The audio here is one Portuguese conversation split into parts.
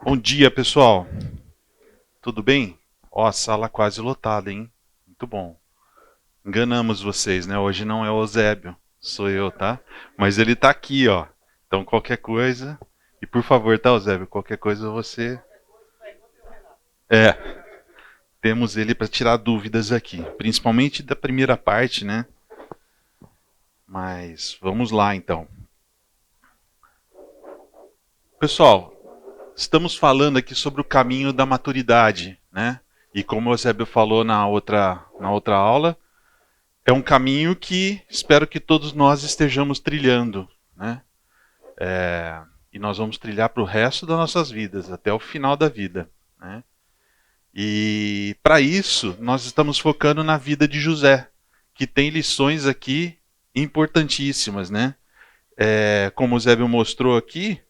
Bom dia, pessoal. Tudo bem? Ó, a sala quase lotada, hein? Muito bom. Enganamos vocês, né? Hoje não é o Eusébio, sou eu, tá? Mas ele tá aqui, ó. Então qualquer coisa. E por favor, tá, Eusébio? Qualquer coisa você. É, temos ele para tirar dúvidas aqui, principalmente da primeira parte, né? Mas vamos lá então. Pessoal, estamos falando aqui sobre o caminho da maturidade, né? E como o Eusébio falou na outra aula, é um caminho que espero que todos nós estejamos trilhando, né? E nós vamos trilhar para o resto das nossas vidas, até o final da vida, né? E para isso, nós estamos focando na vida de José, que tem lições aqui importantíssimas, né? Como o Zébio mostrou aqui,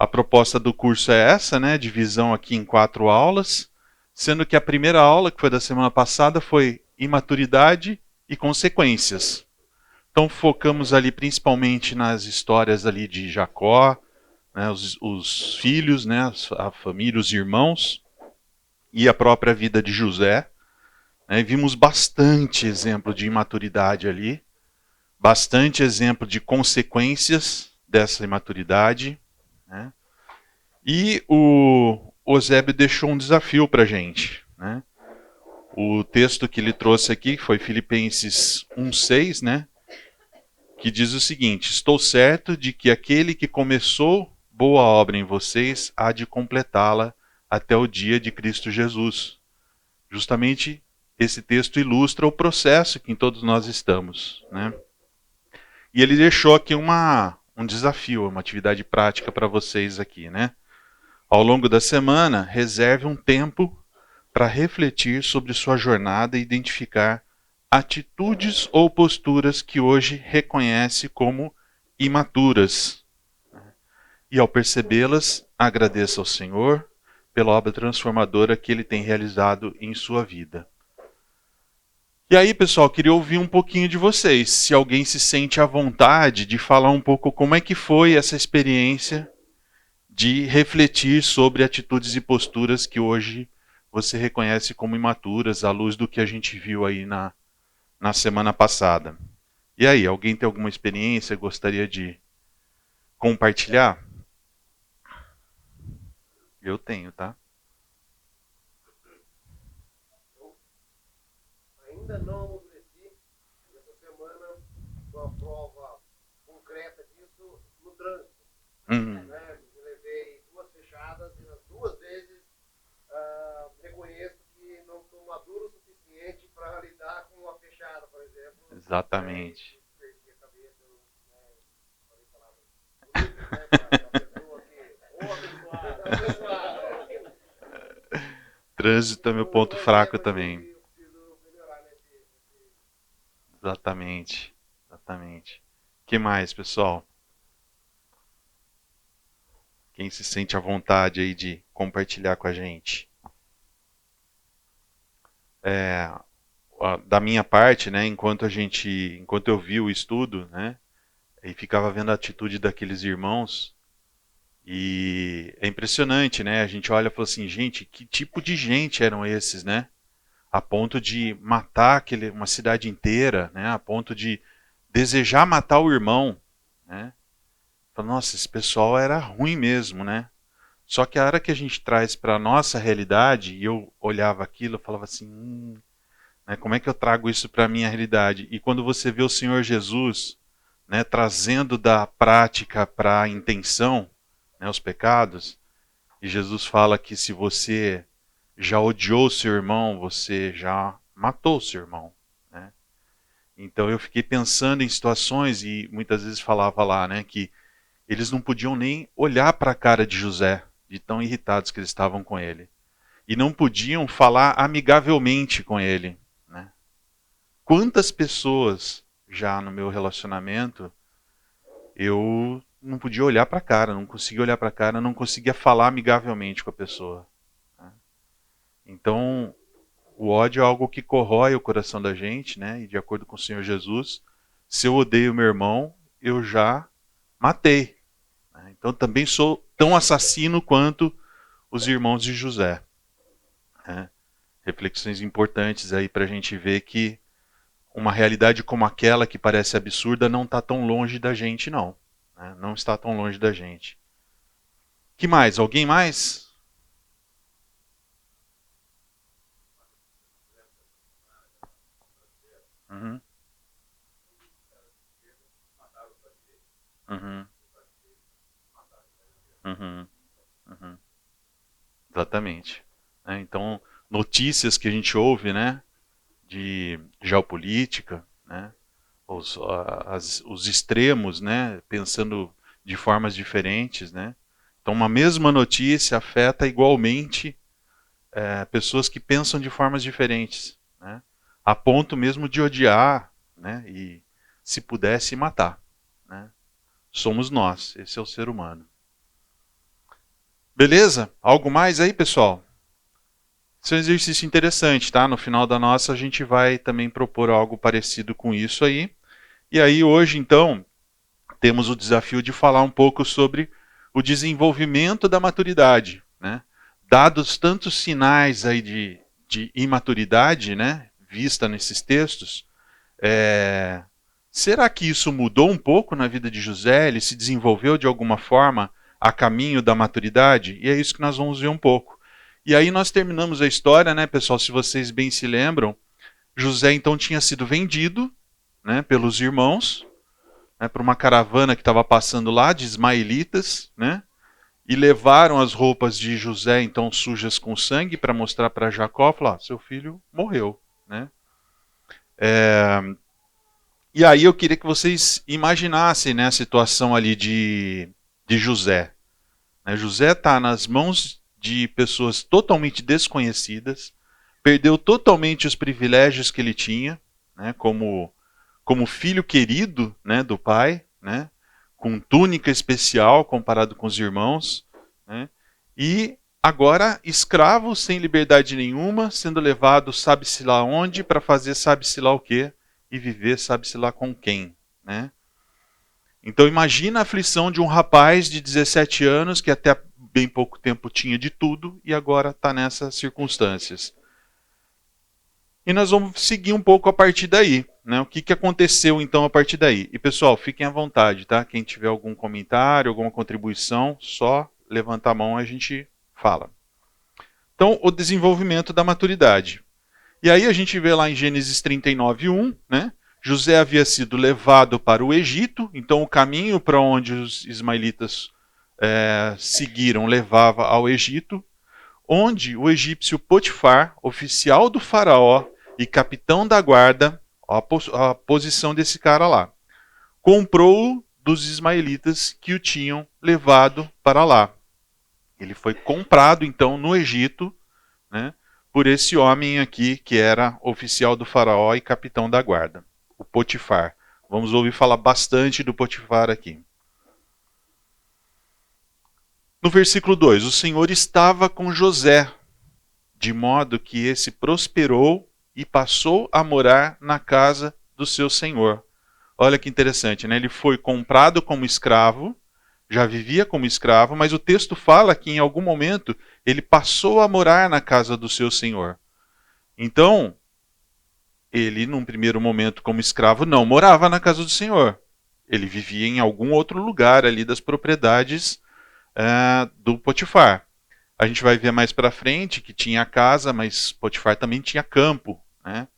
a proposta do curso é essa, né? Divisão aqui em 4 aulas, sendo que a primeira aula, que foi da semana passada, foi imaturidade e consequências. Então focamos ali principalmente nas histórias ali de Jacó, né, os filhos, né, a família, os irmãos e a própria vida de José. Né, e vimos bastante exemplo de imaturidade ali, bastante exemplo de consequências dessa imaturidade. Né, e o Eusébio deixou um desafio para a gente. Né. O texto que ele trouxe aqui foi Filipenses 1,6, né? Que diz o seguinte: estou certo de que aquele que começou boa obra em vocês há de completá-la até o dia de Cristo Jesus. Justamente esse texto ilustra o processo que todos nós estamos, né? E ele deixou aqui um desafio, uma atividade prática para vocês aqui, né? Ao longo da semana, reserve um tempo para refletir sobre sua jornada e identificar atitudes ou posturas que hoje reconhece como imaturas. E ao percebê-las, agradeça ao Senhor pela obra transformadora que ele tem realizado em sua vida. E aí, pessoal, queria ouvir um pouquinho de vocês. Se alguém se sente à vontade de falar um pouco como é que foi essa experiência de refletir sobre atitudes e posturas que hoje você reconhece como imaturas, à luz do que a gente viu aí na semana passada. E aí, alguém tem alguma experiência, gostaria de compartilhar? Eu tenho, tá? Ainda não amadureci. E essa semana foi uma prova concreta disso no trânsito. Uhum. Né? Me levei 2 fechadas e nas 2 vezes reconheço que não estou maduro o suficiente para lidar com uma fechada, por exemplo. Né? Exatamente. E perdi a cabeça, né? Falei palavras bonitas, né? Para a pessoa que. Ô, abençoada, abençoada. Trânsito é meu Então, ponto um fraco exemplo de também. que eu preciso melhorar nesse. Exatamente. Exatamente. Que mais, pessoal? Quem se sente à vontade aí de compartilhar com a gente? É, da minha parte, né, enquanto eu vi o estudo, né, e ficava vendo a atitude daqueles irmãos, e é impressionante, né? A gente olha e fala assim, gente, que tipo de gente eram esses, né? A ponto de matar uma cidade inteira, né? A ponto de desejar matar o irmão, né? Fala, nossa, esse pessoal era ruim mesmo, né? Só que a hora que a gente traz para a nossa realidade, e eu olhava aquilo, eu falava assim, né, como é que eu trago isso para a minha realidade? E quando você vê o Senhor Jesus, né, trazendo da prática para a intenção, né, os pecados, e Jesus fala que se você já odiou seu irmão, você já matou seu irmão, né? Então eu fiquei pensando em situações e muitas vezes falava lá, né, que eles não podiam nem olhar para a cara de José, de tão irritados que eles estavam com ele. E não podiam falar amigavelmente com ele, né? Quantas pessoas já no meu relacionamento eu não podia olhar para a cara, não conseguia olhar para a cara, não conseguia falar amigavelmente com a pessoa, né? Então, o ódio é algo que corrói o coração da gente, né? E de acordo com o Senhor Jesus, se eu odeio meu irmão, eu já matei, né? Então também sou tão assassino quanto os irmãos de José. Né? Reflexões importantes aí para a gente ver que uma realidade como aquela que parece absurda não está tão longe da gente, não. Né? Não está tão longe da gente. Que mais? Alguém mais? Uhum. Uhum. Uhum. Uhum. Exatamente. Então, notícias que a gente ouve, né, de geopolítica, né, os extremos, né, pensando de formas diferentes, né. Então, uma mesma notícia afeta igualmente pessoas que pensam de formas diferentes, né, a ponto mesmo de odiar, né, e se pudesse matar, né. Somos nós, esse é o ser humano. Beleza? Algo mais aí, pessoal? Esse é um exercício interessante, tá? No final da nossa a gente vai também propor algo parecido com isso aí. E aí hoje, então, temos o desafio de falar um pouco sobre o desenvolvimento da maturidade, né? Dados tantos sinais aí de imaturidade, né? Vista nesses textos, será que isso mudou um pouco na vida de José? Ele se desenvolveu de alguma forma a caminho da maturidade? E é isso que nós vamos ver um pouco. E aí nós terminamos a história, né, pessoal? Se vocês bem se lembram, José então tinha sido vendido, né, pelos irmãos, né, para uma caravana que estava passando lá de ismaelitas, né? E levaram as roupas de José então sujas com sangue para mostrar para Jacó, falar: seu filho morreu, né? E aí eu queria que vocês imaginassem, né, a situação ali de José. Né? José está nas mãos de pessoas totalmente desconhecidas, perdeu totalmente os privilégios que ele tinha, né, como filho querido, né, do pai, né, com túnica especial comparado com os irmãos, né, e agora escravo sem liberdade nenhuma, sendo levado sabe-se lá onde para fazer sabe-se lá o quê e viver sabe-se lá com quem, né? Então imagina a aflição de um rapaz de 17 anos que até bem pouco tempo tinha de tudo e agora está nessas circunstâncias. E nós vamos seguir um pouco a partir daí. Né? O que aconteceu então a partir daí? E pessoal, fiquem à vontade, tá? Quem tiver algum comentário, alguma contribuição, só levanta a mão e a gente fala. Então, o desenvolvimento da maturidade. E aí a gente vê lá em Gênesis 39:1, né? José havia sido levado para o Egito, então o caminho para onde os ismaelitas seguiram levava ao Egito, onde o egípcio Potifar, oficial do faraó e capitão da guarda, a posição desse cara lá, comprou-o dos ismaelitas que o tinham levado para lá. Ele foi comprado então no Egito, né, por esse homem aqui que era oficial do faraó e capitão da guarda, o Potifar. Vamos ouvir falar bastante do Potifar aqui. No versículo 2, o Senhor estava com José, de modo que esse prosperou e passou a morar na casa do seu senhor. Olha que interessante, né? Ele foi comprado como escravo, já vivia como escravo, mas o texto fala que em algum momento ele passou a morar na casa do seu senhor. Então, ele, num primeiro momento como escravo, não morava na casa do senhor. Ele vivia em algum outro lugar ali das propriedades do Potifar. A gente vai ver mais para frente que tinha casa, mas Potifar também tinha campo, né?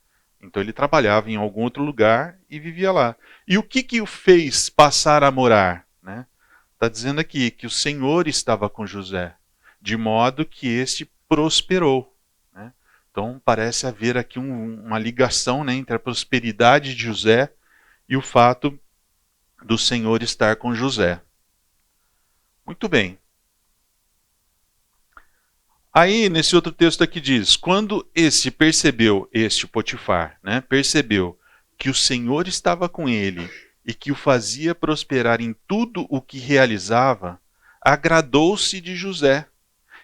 Então ele trabalhava em algum outro lugar e vivia lá. E o que o fez passar a morar? Né? Está dizendo aqui que o Senhor estava com José, de modo que este prosperou. Né? Então parece haver aqui uma ligação, né, entre a prosperidade de José e o fato do Senhor estar com José. Muito bem. Aí, nesse outro texto aqui diz, quando este Potifar, né, percebeu que o Senhor estava com ele e que o fazia prosperar em tudo o que realizava, agradou-se de José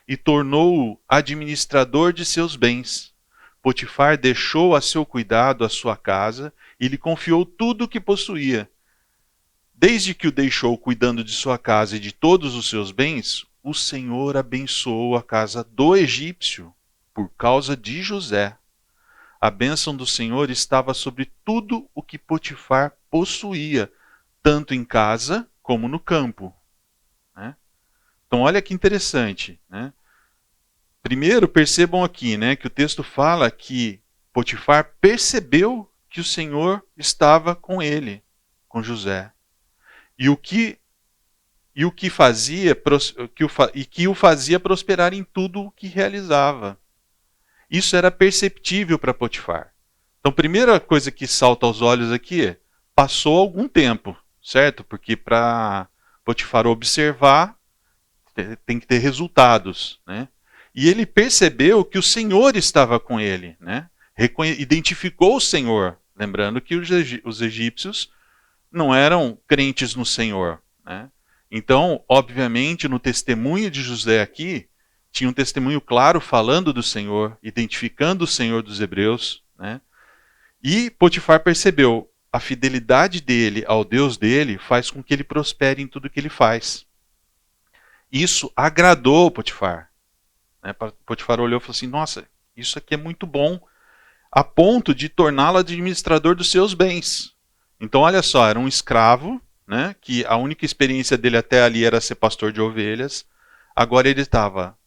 e tornou-o administrador de seus bens. Potifar deixou a seu cuidado a sua casa e lhe confiou tudo o que possuía. Desde que o deixou cuidando de sua casa e de todos os seus bens, o Senhor abençoou a casa do egípcio por causa de José. A bênção do Senhor estava sobre tudo o que Potifar possuía, tanto em casa como no campo. Né? Então, olha que interessante. Né? Primeiro, percebam aqui, né, que o texto fala que Potifar percebeu que o Senhor estava com ele, com José. E o que o fazia prosperar em tudo o que realizava. Isso era perceptível para Potifar. Então, primeira coisa que salta aos olhos aqui é, passou algum tempo, certo? Porque para Potifar observar, tem que ter resultados, né? E ele percebeu que o Senhor estava com ele, né? Identificou o Senhor, lembrando que os egípcios não eram crentes no Senhor, né? Então, obviamente, no testemunho de José aqui, tinha um testemunho claro falando do Senhor, identificando o Senhor dos hebreus, né? E Potifar percebeu a fidelidade dele ao Deus dele faz com que ele prospere em tudo que ele faz. Isso agradou Potifar. Né? Potifar olhou e falou assim: nossa, isso aqui é muito bom, a ponto de torná-lo administrador dos seus bens. Então, olha só, era um escravo, né, que a única experiência dele até ali era ser pastor de ovelhas. Agora ele estava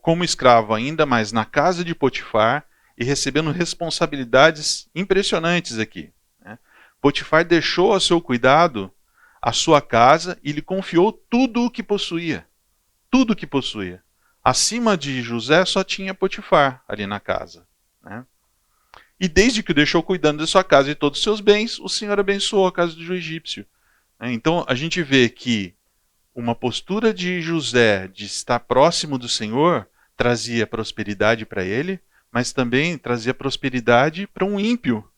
como escravo ainda mais na casa de Potifar e recebendo responsabilidades impressionantes aqui. Né? Potifar deixou a seu cuidado a sua casa e lhe confiou tudo o que possuía. Tudo o que possuía. Acima de José só tinha Potifar ali na casa. Né? E desde que o deixou cuidando de sua casa e todos os seus bens, o Senhor abençoou a casa do egípcio. Então a gente vê que uma postura de José de estar próximo do Senhor trazia prosperidade para ele, mas também trazia prosperidade para um ímpio,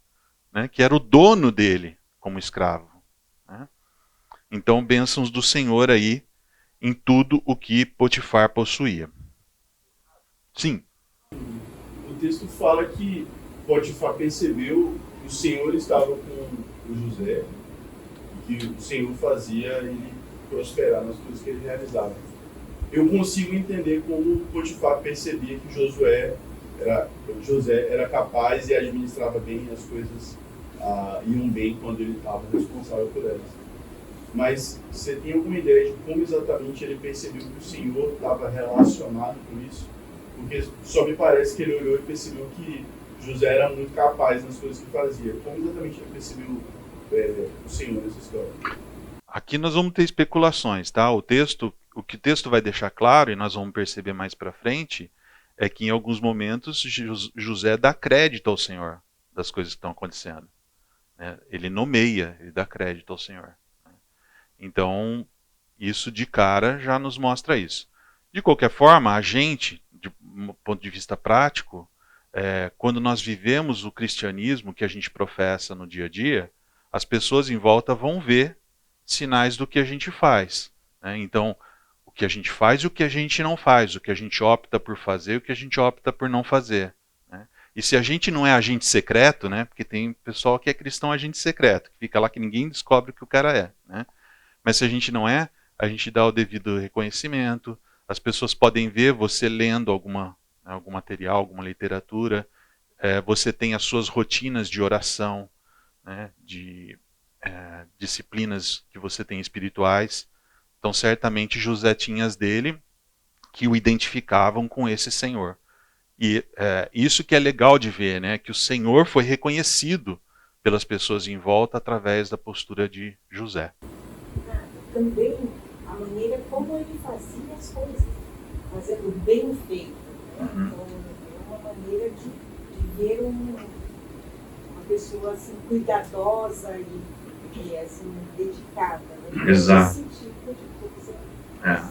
né, que era o dono dele como escravo. Né? Então, bênçãos do Senhor aí em tudo o que Potifar possuía. Sim. O texto fala que Potifar percebeu que o Senhor estava com o José e que o Senhor fazia ele prosperar nas coisas que ele realizava. Eu consigo entender como Potifar percebia que José era capaz e administrava bem as coisas, iam bem quando ele estava responsável por elas. Mas você tem alguma ideia de como exatamente ele percebeu que o Senhor estava relacionado com isso? Porque só me parece que ele olhou e percebeu que José era muito capaz nas coisas que fazia. Como exatamente ele percebeu o Senhor nessa história? Aqui nós vamos ter especulações, tá? O que o texto vai deixar claro, e nós vamos perceber mais para frente, é que em alguns momentos José dá crédito ao Senhor das coisas que estão acontecendo. Né? Ele nomeia, ele dá crédito ao Senhor. Então, isso de cara já nos mostra isso. De qualquer forma, a gente, do ponto de vista prático, quando nós vivemos o cristianismo que a gente professa no dia a dia, as pessoas em volta vão ver sinais do que a gente faz. Né? Então, o que a gente faz e o que a gente não faz, o que a gente opta por fazer e o que a gente opta por não fazer. Né? E se a gente não é agente secreto, né? Porque tem pessoal que é cristão agente secreto, que fica lá que ninguém descobre o que o cara é. Né? Mas se a gente não é, a gente dá o devido reconhecimento, as pessoas podem ver você lendo algum material, alguma literatura, você tem as suas rotinas de oração, né, de disciplinas que você tem espirituais. Então, certamente, José tinha as dele que o identificavam com esse Senhor. E isso que é legal de ver, né, que o Senhor foi reconhecido pelas pessoas em volta através da postura de José. Também a maneira como ele fazia as coisas, fazendo bem feito. Né? Então, é uma maneira de ver uma pessoa assim, cuidadosa e assim, dedicada. Né? Exato. Esse tipo de coisa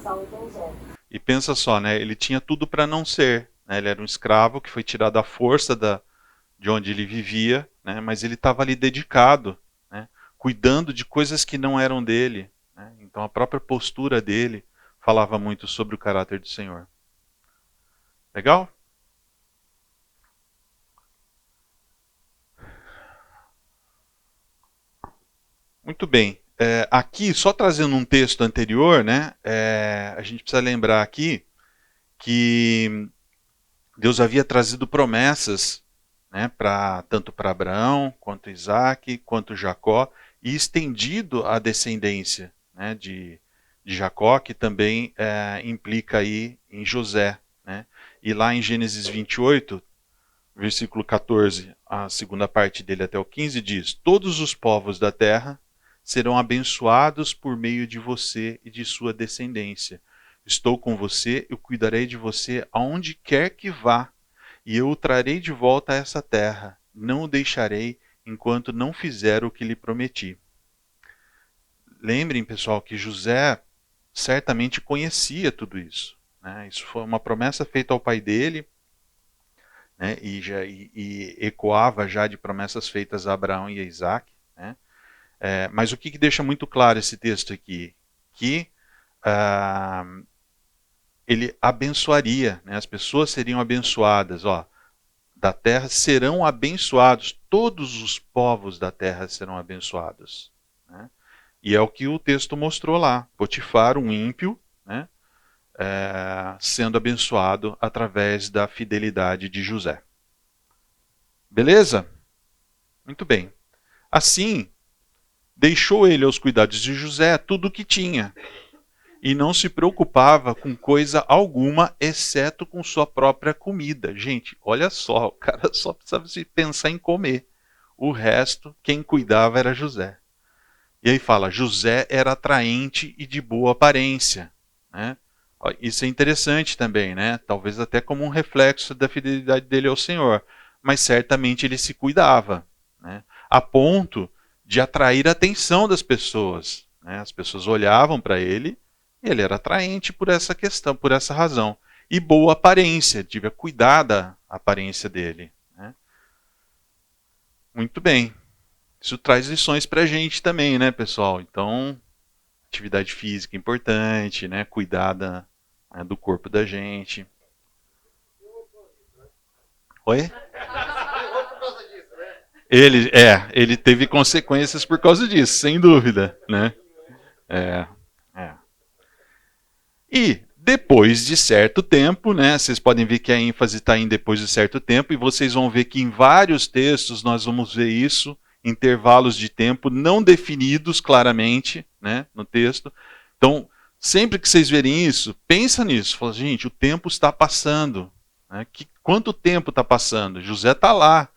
salta aos olhos. E pensa só, né, ele tinha tudo para não ser. Né, ele era um escravo que foi tirado à força de onde ele vivia, né, mas ele estava ali dedicado, né, cuidando de coisas que não eram dele. Né, então a própria postura dele falava muito sobre o caráter do Senhor. Legal? Muito bem. aqui, só trazendo um texto anterior, né, a gente precisa lembrar aqui que Deus havia trazido promessas, né, tanto para Abraão, quanto Isaac, quanto Jacó, e estendido a descendência, né, de Jacó, que também implica aí em José. Né? E lá em Gênesis 28, versículo 14, a segunda parte dele até o 15, diz: todos os povos da terra serão abençoados por meio de você e de sua descendência. Estou com você, eu cuidarei de você aonde quer que vá, e eu o trarei de volta a essa terra. Não o deixarei enquanto não fizer o que lhe prometi. Lembrem, pessoal, que José certamente conhecia tudo isso. Né? Isso foi uma promessa feita ao pai dele, né? e ecoava já de promessas feitas a Abraão e a Isaac. Né? Mas o que deixa muito claro esse texto aqui? Que ele abençoaria, né? As pessoas seriam abençoadas. Da terra serão abençoados, todos os povos da terra serão abençoados. Né? E é o que o texto mostrou lá. Potifar, um ímpio, né? Sendo abençoado através da fidelidade de José. Beleza? Muito bem. Assim, deixou ele aos cuidados de José tudo o que tinha, e não se preocupava com coisa alguma, exceto com sua própria comida. Gente, olha só, o cara só precisava se pensar em comer. O resto, quem cuidava era José. E aí fala, José era atraente e de boa aparência. Né? Isso é interessante também, né? Talvez até como um reflexo da fidelidade dele ao Senhor. Mas certamente ele se cuidava, né? A ponto de atrair a atenção das pessoas. Né? As pessoas olhavam para ele e ele era atraente por essa questão, por essa razão. E boa aparência, devia cuidar da aparência dele. Né? Muito bem. Isso traz lições para a gente também, né, pessoal? Então, atividade física é importante, né? Cuidar do corpo da gente. Oi? Ele teve consequências por causa disso, sem dúvida, né? E depois de certo tempo, né? Vocês podem ver que a ênfase está em depois de certo tempo, e vocês vão ver que em vários textos nós vamos ver isso, intervalos de tempo não definidos claramente, né, no texto. Então, sempre que vocês verem isso, pensa nisso. Fala, gente, o tempo está passando. Né? Quanto tempo está passando? José está lá,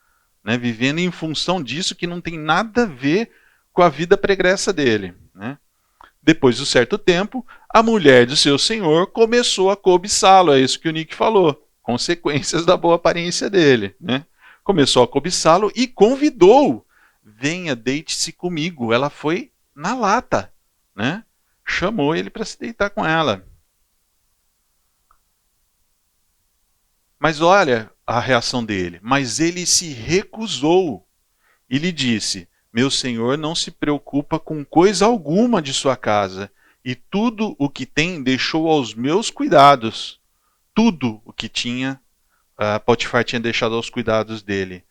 né, vivendo em função disso que não tem nada a ver com a vida pregressa dele. Né? Depois de um certo tempo, a mulher do seu senhor começou a cobiçá-lo. É isso que o Nick falou. Consequências da boa aparência dele. Né? Começou a cobiçá-lo e convidou. Venha, deite-se comigo. Ela foi na lata. Né? Chamou ele para se deitar com ela. Mas olha a reação dele. Mas ele se recusou e lhe disse: meu senhor não se preocupa com coisa alguma de sua casa, e tudo o que tem deixou aos meus cuidados. Tudo o que tinha, Potifar tinha deixado aos cuidados dele.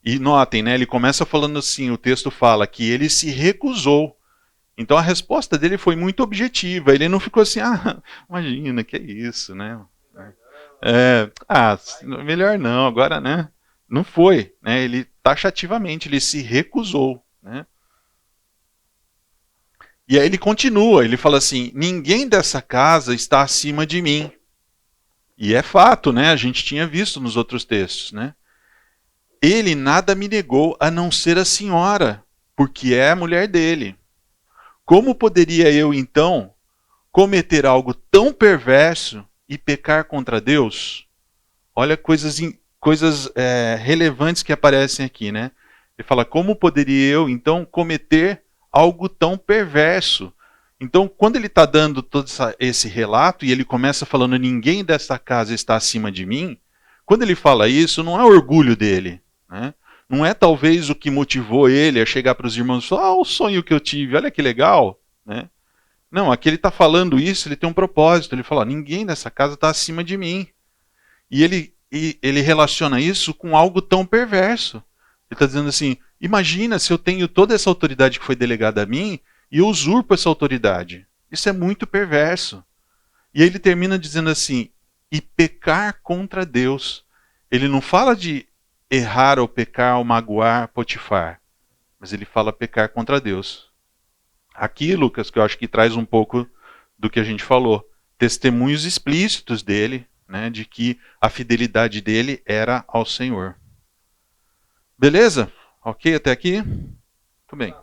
E notem, né, ele começa falando assim, o texto fala que ele se recusou. Então a resposta dele foi muito objetiva. Ele não ficou assim, imagina, que é isso, né? Melhor não, agora, né? Não foi, né? Ele taxativamente, ele se recusou, né? E aí ele continua, ele fala assim, ninguém dessa casa está acima de mim. E é fato, né? A gente tinha visto nos outros textos, né? Ele nada me negou a não ser a senhora, porque é a mulher dele. Como poderia eu, então, cometer algo tão perverso e pecar contra Deus? Olha coisas relevantes que aparecem aqui, né? Ele fala, como poderia eu, então, cometer algo tão perverso? Então, quando ele está dando todo esse relato, e ele começa falando, ninguém desta casa está acima de mim, quando ele fala isso, não é orgulho dele, né? Não é talvez o que motivou ele a chegar para os irmãos e falar, o sonho que eu tive, olha que legal, né? Não, aqui ele está falando isso, ele tem um propósito, ele fala, ninguém nessa casa está acima de mim. E ele relaciona isso com algo tão perverso. Ele está dizendo assim, imagina se eu tenho toda essa autoridade que foi delegada a mim, e eu usurpo essa autoridade. Isso é muito perverso. E aí ele termina dizendo assim, e pecar contra Deus. Ele não fala de errar ou pecar ou magoar Potifar, mas ele fala pecar contra Deus. Aqui, Lucas, que eu acho que traz um pouco do que a gente falou, testemunhos explícitos dele, né, de que a fidelidade dele era ao Senhor. Beleza? Ok até aqui? Muito bem.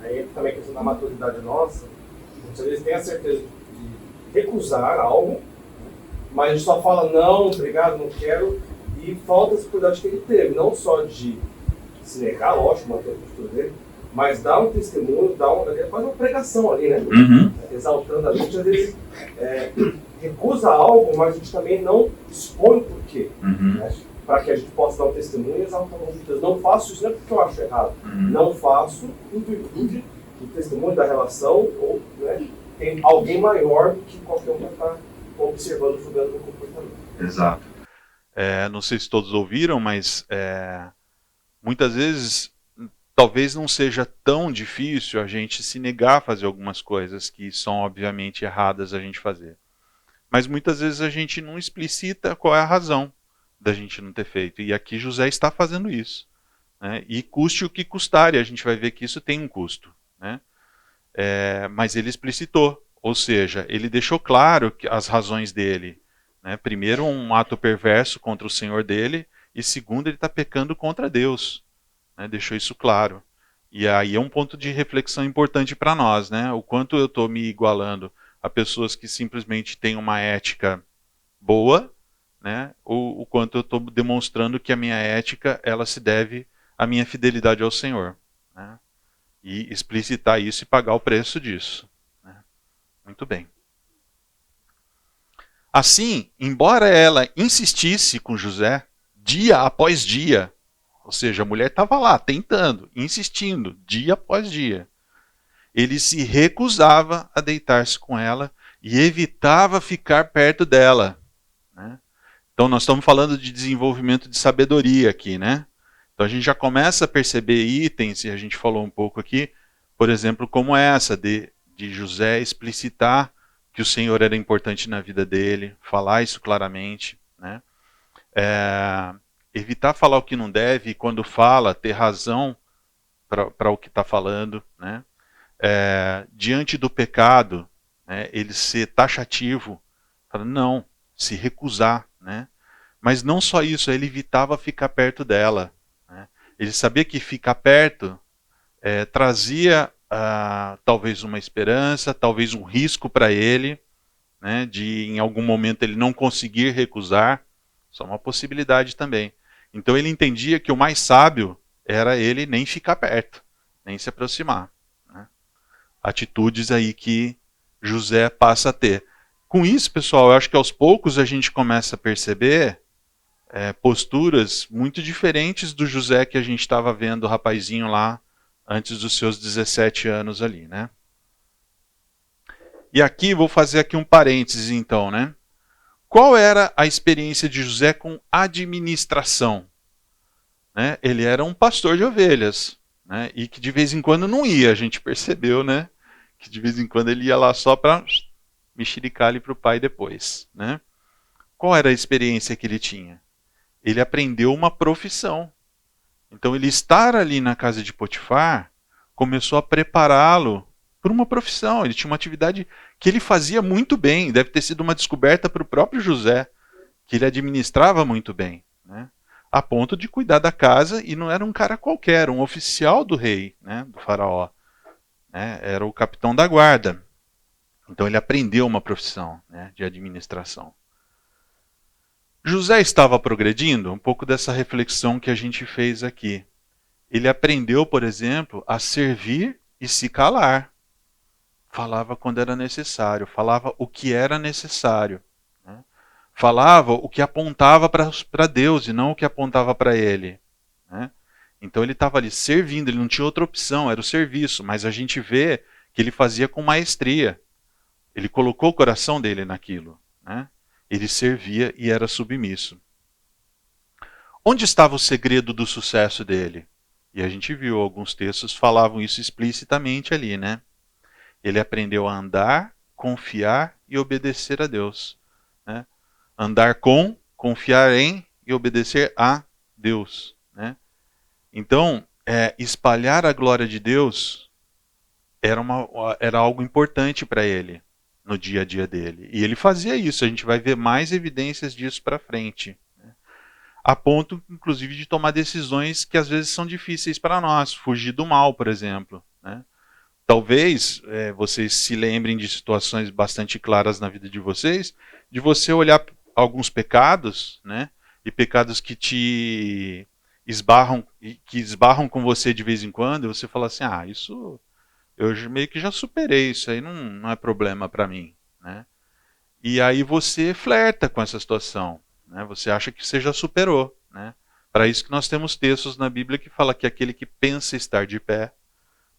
Aí também a questão da maturidade nossa, muitas vezes tem a certeza de recusar algo, mas a gente só fala não, obrigado, não quero, e falta esse cuidado que ele teve, não só de se negar, lógico, manter a postura dele, mas dar um testemunho, quase uma pregação ali, né? Exaltando a gente, às vezes recusa algo, mas a gente também não expõe o porquê, né? Para que a gente possa dar um testemunho e exaltar o nome de Deus. Não faço isso, não é porque eu acho errado. Não faço em virtude do testemunho, da relação, ou né, tem alguém maior do que qualquer um que está observando, julgando o comportamento. Exato. Não sei se todos ouviram, mas muitas vezes talvez não seja tão difícil a gente se negar a fazer algumas coisas que são obviamente erradas a gente fazer. Mas muitas vezes a gente não explicita qual é a razão da gente não ter feito. E aqui José está fazendo isso, né? E custe o que custar, e a gente vai ver que isso tem um custo, né? Mas ele explicitou, ou seja, ele deixou claro que as razões dele, né? Primeiro, um ato perverso contra o Senhor dele, e segundo, ele está pecando contra Deus, né? Deixou isso claro. E aí é um ponto de reflexão importante para nós, né? O quanto eu estou me igualando a pessoas que simplesmente têm uma ética boa, né? Ou o quanto eu estou demonstrando que a minha ética ela se deve à minha fidelidade ao Senhor, né? E explicitar isso e pagar o preço disso, né? Muito bem. Assim, embora ela insistisse com José dia após dia, ou seja, a mulher estava lá tentando, insistindo, dia após dia, ele se recusava a deitar-se com ela e evitava ficar perto dela, né? Então nós estamos falando de desenvolvimento de sabedoria aqui, né? Então a gente já começa a perceber itens, e a gente falou um pouco aqui, por exemplo, como essa de José explicitar que o Senhor era importante na vida dele, falar isso claramente, né? Evitar falar o que não deve, e quando fala, ter razão para o que está falando, né? Diante do pecado, né, ele ser taxativo, não, se recusar, né? Mas não só isso, ele evitava ficar perto dela, né? Ele sabia que ficar perto trazia talvez uma esperança, talvez um risco para ele, né, de em algum momento ele não conseguir recusar, só uma possibilidade também. Então ele entendia que o mais sábio era ele nem ficar perto, nem se aproximar, né? Atitudes aí que José passa a ter. Com isso, pessoal, eu acho que aos poucos a gente começa a perceber posturas muito diferentes do José que a gente estava vendo, o rapazinho lá, antes dos seus 17 anos ali, né? E aqui, vou fazer aqui um parênteses então, né? Qual era a experiência de José com administração? Né? Ele era um pastor de ovelhas, né? E que de vez em quando não ia, a gente percebeu, né? Que de vez em quando ele ia lá só para mexericar ali para o pai depois, né? Qual era a experiência que ele tinha? Ele aprendeu uma profissão. Então ele estar ali na casa de Potifar começou a prepará-lo para uma profissão. Ele tinha uma atividade que ele fazia muito bem. Deve ter sido uma descoberta para o próprio José, que ele administrava muito bem, né? A ponto de cuidar da casa, e não era um cara qualquer, um oficial do rei, né, do faraó, né? Era o capitão da guarda. Então ele aprendeu uma profissão, né, de administração. José estava progredindo, um pouco dessa reflexão que a gente fez aqui. Ele aprendeu, por exemplo, a servir e se calar. Falava quando era necessário, falava o que era necessário, né? Falava o que apontava para Deus e não o que apontava para ele, né? Então ele estava ali servindo, ele não tinha outra opção, era o serviço, mas a gente vê que ele fazia com maestria. Ele colocou o coração dele naquilo, né? Ele servia e era submisso. Onde estava o segredo do sucesso dele? E a gente viu, alguns textos falavam isso explicitamente ali, né? Ele aprendeu a andar, confiar e obedecer a Deus. Né? Andar com, confiar em e obedecer a Deus. Né? Então, espalhar a glória de Deus era algo importante para ele no dia a dia dele. E ele fazia isso, a gente vai ver mais evidências disso para frente. Né? A ponto, inclusive, de tomar decisões que às vezes são difíceis para nós, fugir do mal, por exemplo. Né? Talvez vocês se lembrem de situações bastante claras na vida de vocês, de você olhar alguns pecados, né, e pecados que te esbarram com você de vez em quando, e você fala assim, isso eu meio que já superei, isso aí não é problema para mim. Né? E aí você flerta com essa situação, né? Você acha que você já superou. Né? Para isso que nós temos textos na Bíblia que fala que aquele que pensa estar de pé,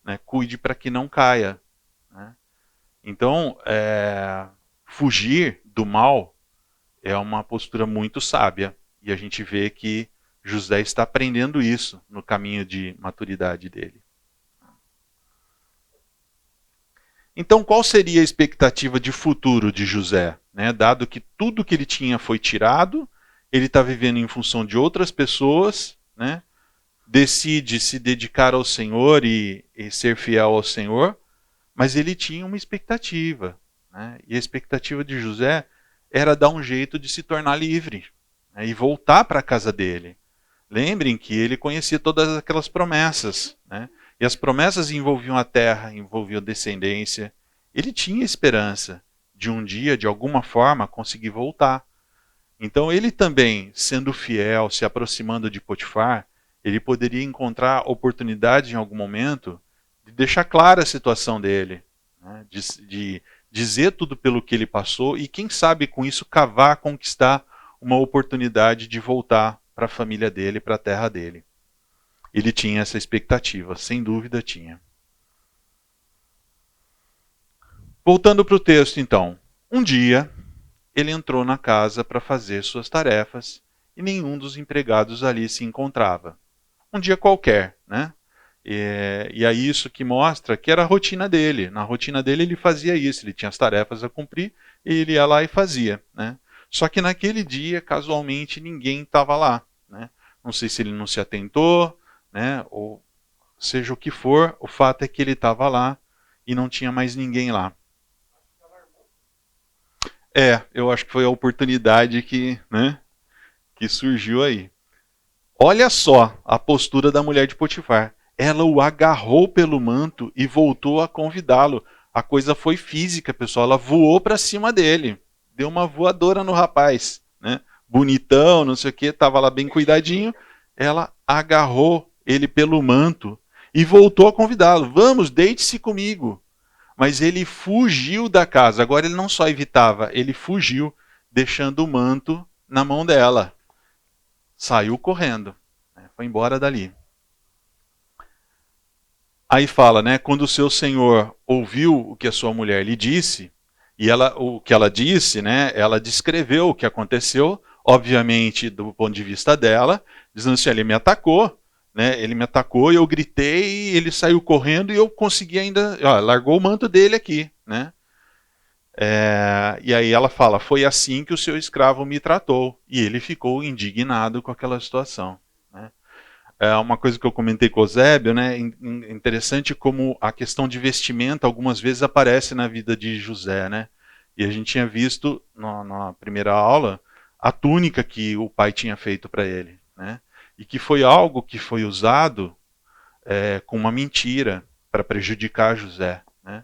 né, cuide para que não caia. Né? Então, fugir do mal é uma postura muito sábia. E a gente vê que José está aprendendo isso no caminho de maturidade dele. Então, qual seria a expectativa de futuro de José? Né? Dado que tudo que ele tinha foi tirado, ele está vivendo em função de outras pessoas, né? Decide se dedicar ao Senhor e ser fiel ao Senhor, mas ele tinha uma expectativa. Né? E a expectativa de José era dar um jeito de se tornar livre, né? E voltar para a casa dele. Lembrem que ele conhecia todas aquelas promessas. Né? E as promessas envolviam a terra, envolviam descendência. Ele tinha esperança de um dia, de alguma forma, conseguir voltar. Então ele também, sendo fiel, se aproximando de Potifar, ele poderia encontrar oportunidade em algum momento de deixar clara a situação dele, né? de dizer tudo pelo que ele passou e, quem sabe, com isso conquistar uma oportunidade de voltar para a família dele, para a terra dele. Ele tinha essa expectativa, sem dúvida tinha. Voltando para o texto, então. Um dia, ele entrou na casa para fazer suas tarefas e nenhum dos empregados ali se encontrava. Um dia qualquer, né? E aí isso que mostra que era a rotina dele. Na rotina dele ele fazia isso, ele tinha as tarefas a cumprir e ele ia lá e fazia. Né? Só que naquele dia, casualmente, ninguém estava lá. Né? Não sei se ele não se atentou, né? Ou seja o que for, o fato é que ele estava lá e não tinha mais ninguém lá. Eu acho que foi a oportunidade que surgiu aí. Olha só a postura da mulher de Potifar. Ela o agarrou pelo manto e voltou a convidá-lo. A coisa foi física, pessoal. Ela voou para cima dele. Deu uma voadora no rapaz. Né? Bonitão, não sei o que, estava lá bem cuidadinho. Ela agarrou ele pelo manto e voltou a convidá-lo. Vamos, deite-se comigo. Mas ele fugiu da casa. Agora ele não só evitava, ele fugiu, deixando o manto na mão dela. Saiu correndo, foi embora dali. Aí fala, né, quando o seu senhor ouviu o que a sua mulher lhe disse, e o que ela disse, né, ela descreveu o que aconteceu, obviamente do ponto de vista dela, dizendo assim, ele me atacou, e eu gritei, e ele saiu correndo e eu consegui ainda, largou o manto dele aqui, né? E aí ela fala, foi assim que o seu escravo me tratou. E ele ficou indignado com aquela situação. Né? É uma coisa que eu comentei com o Zébio, né? Interessante como a questão de vestimenta algumas vezes aparece na vida de José. Né? E a gente tinha visto na primeira aula a túnica que o pai tinha feito para ele. Né? E que foi algo que foi usado com uma mentira para prejudicar José. Né?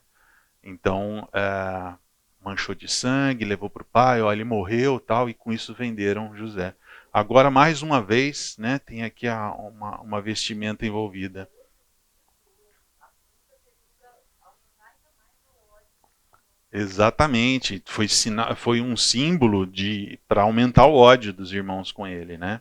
Então, manchou de sangue, levou para o pai, ele morreu, tal, e com isso venderam José. Agora, mais uma vez, né, tem aqui uma vestimenta envolvida. Exatamente, foi um símbolo para aumentar o ódio dos irmãos com ele, né?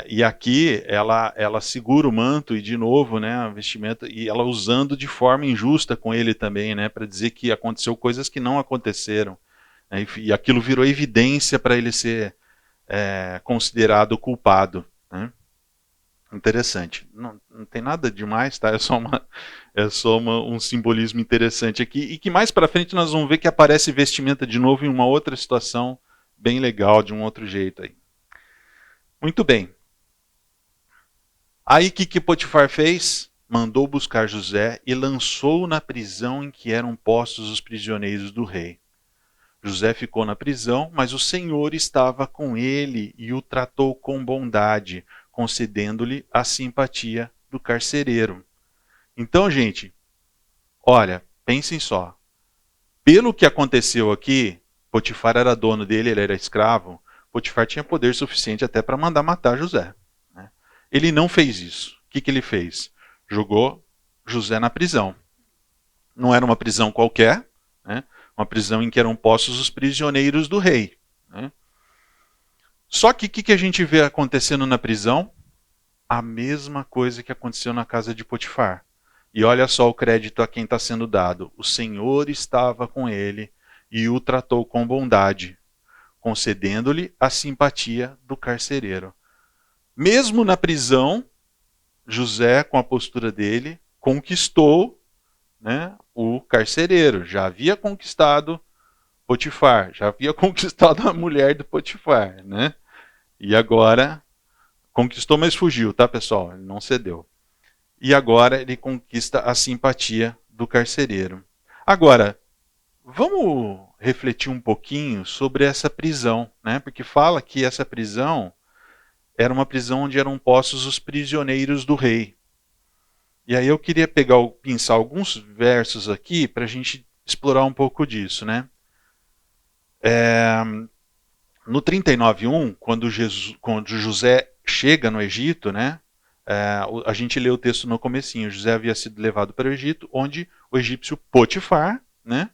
E aqui ela segura o manto e de novo, né, a vestimenta, e ela usando de forma injusta com ele também, né, para dizer que aconteceu coisas que não aconteceram, né, e aquilo virou evidência para ele ser considerado culpado. Né? Interessante. Não tem nada demais, tá? É só um simbolismo interessante aqui. E que mais para frente nós vamos ver que aparece vestimenta de novo em uma outra situação bem legal, de um outro jeito aí. Muito bem. Aí o que Potifar fez? Mandou buscar José e lançou-o na prisão em que eram postos os prisioneiros do rei. José ficou na prisão, mas o Senhor estava com ele e o tratou com bondade, concedendo-lhe a simpatia do carcereiro. Então, gente, olha, pensem só. Pelo que aconteceu aqui, Potifar era dono dele, ele era escravo. Potifar tinha poder suficiente até para mandar matar José. Né? Ele não fez isso. O que ele fez? Jogou José na prisão. Não era uma prisão qualquer, né? Uma prisão em que eram postos os prisioneiros do rei. Né? Só que o que a gente vê acontecendo na prisão? A mesma coisa que aconteceu na casa de Potifar. E olha só o crédito a quem está sendo dado. O Senhor estava com ele e o tratou com bondade, concedendo-lhe a simpatia do carcereiro. Mesmo na prisão, José, com a postura dele, conquistou, né, o carcereiro. Já havia conquistado Potifar, já havia conquistado a mulher do Potifar, né? E agora conquistou, mas fugiu, tá, pessoal? Ele não cedeu. E agora ele conquista a simpatia do carcereiro. Agora, vamos refletir um pouquinho sobre essa prisão, né? Porque fala que essa prisão era uma prisão onde eram postos os prisioneiros do rei. E aí eu queria pensar alguns versos aqui para a gente explorar um pouco disso, né? No 39:1, quando José chega no Egito, né? A gente lê o texto no comecinho. José havia sido levado para o Egito, onde o egípcio Potifar, né?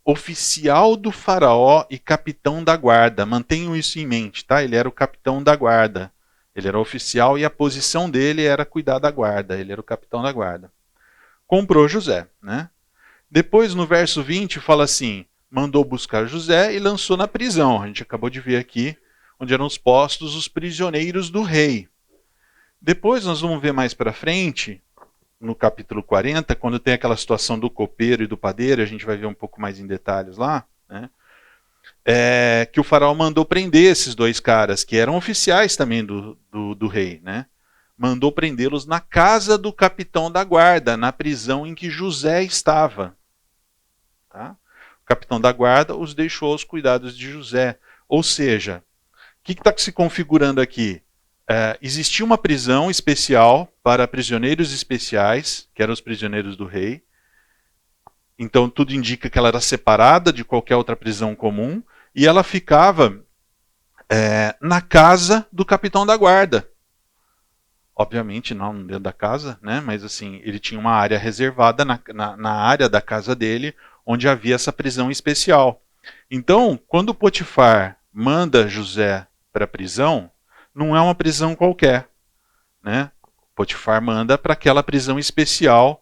Oficial do faraó e capitão da guarda. Mantenham isso em mente, tá? Ele era o capitão da guarda. Ele era oficial e a posição dele era cuidar da guarda. Ele era o capitão da guarda. Comprou José, né? Depois, no verso 20, fala assim: mandou buscar José e lançou na prisão. A gente acabou de ver aqui, onde eram postos os prisioneiros do rei. Depois nós vamos ver mais para frente, no capítulo 40, quando tem aquela situação do copeiro e do padeiro, a gente vai ver um pouco mais em detalhes lá, né? Que o faraó mandou prender esses dois caras, que eram oficiais também do rei, né? Mandou prendê-los na casa do capitão da guarda, na prisão em que José estava. Tá? O capitão da guarda os deixou aos cuidados de José. Ou seja, o que está se configurando aqui? Existia uma prisão especial para prisioneiros especiais, que eram os prisioneiros do rei. Então tudo indica que ela era separada de qualquer outra prisão comum, e ela ficava na casa do capitão da guarda. Obviamente não dentro da casa, né? Mas assim, ele tinha uma área reservada na área da casa dele, onde havia essa prisão especial. Então, quando Potifar manda José para a prisão, não é uma prisão qualquer, né? Potifar manda para aquela prisão especial,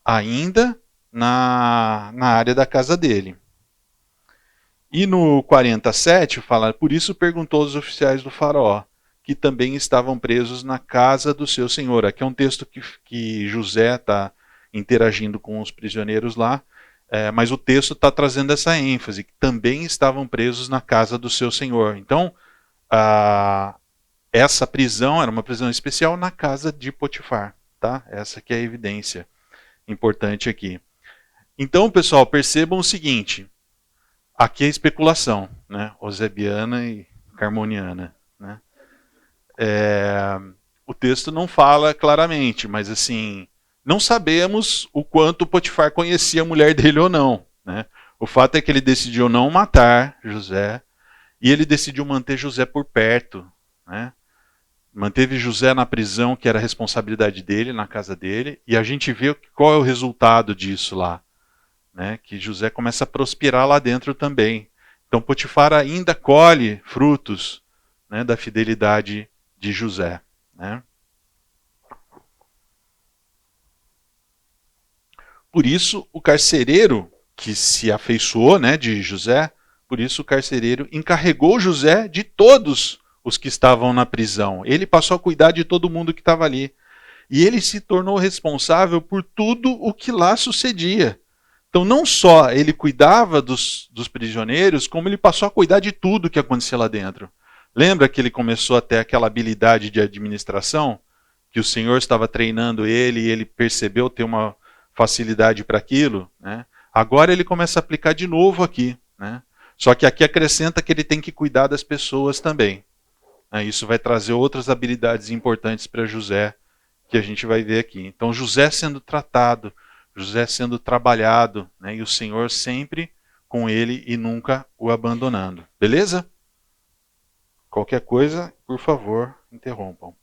ainda na área da casa dele. E no 47 fala: por isso perguntou aos oficiais do faraó, que também estavam presos na casa do seu senhor. Aqui é um texto que José está interagindo com os prisioneiros lá, mas o texto está trazendo essa ênfase, que também estavam presos na casa do seu senhor. Então, essa prisão era uma prisão especial na casa de Potifar. Tá? Essa que é a evidência importante aqui. Então, pessoal, percebam o seguinte: aqui é especulação, né? Osebiana e Carmoniana, né? O texto não fala claramente, mas assim, não sabemos o quanto Potifar conhecia a mulher dele ou não, né? O fato é que ele decidiu não matar José e ele decidiu manter José por perto, né? Manteve José na prisão, que era a responsabilidade dele, na casa dele, e a gente vê qual é o resultado disso lá, né? Que José começa a prosperar lá dentro também. Então Potifar ainda colhe frutos, né, da fidelidade de José, né? Por isso o carcereiro que se afeiçoou, né, de José, por isso o carcereiro encarregou José de todos os que estavam na prisão. Ele passou a cuidar de todo mundo que estava ali. E ele se tornou responsável por tudo o que lá sucedia. Então, não só ele cuidava dos prisioneiros, como ele passou a cuidar de tudo que acontecia lá dentro. Lembra que ele começou a ter aquela habilidade de administração? Que o Senhor estava treinando ele e ele percebeu ter uma facilidade para aquilo, né? Agora ele começa a aplicar de novo aqui, né? Só que aqui acrescenta que ele tem que cuidar das pessoas também. Isso vai trazer outras habilidades importantes para José, que a gente vai ver aqui. Então José sendo tratado, José sendo trabalhado, né? E o Senhor sempre com ele e nunca o abandonando. Beleza? Qualquer coisa, por favor, interrompam.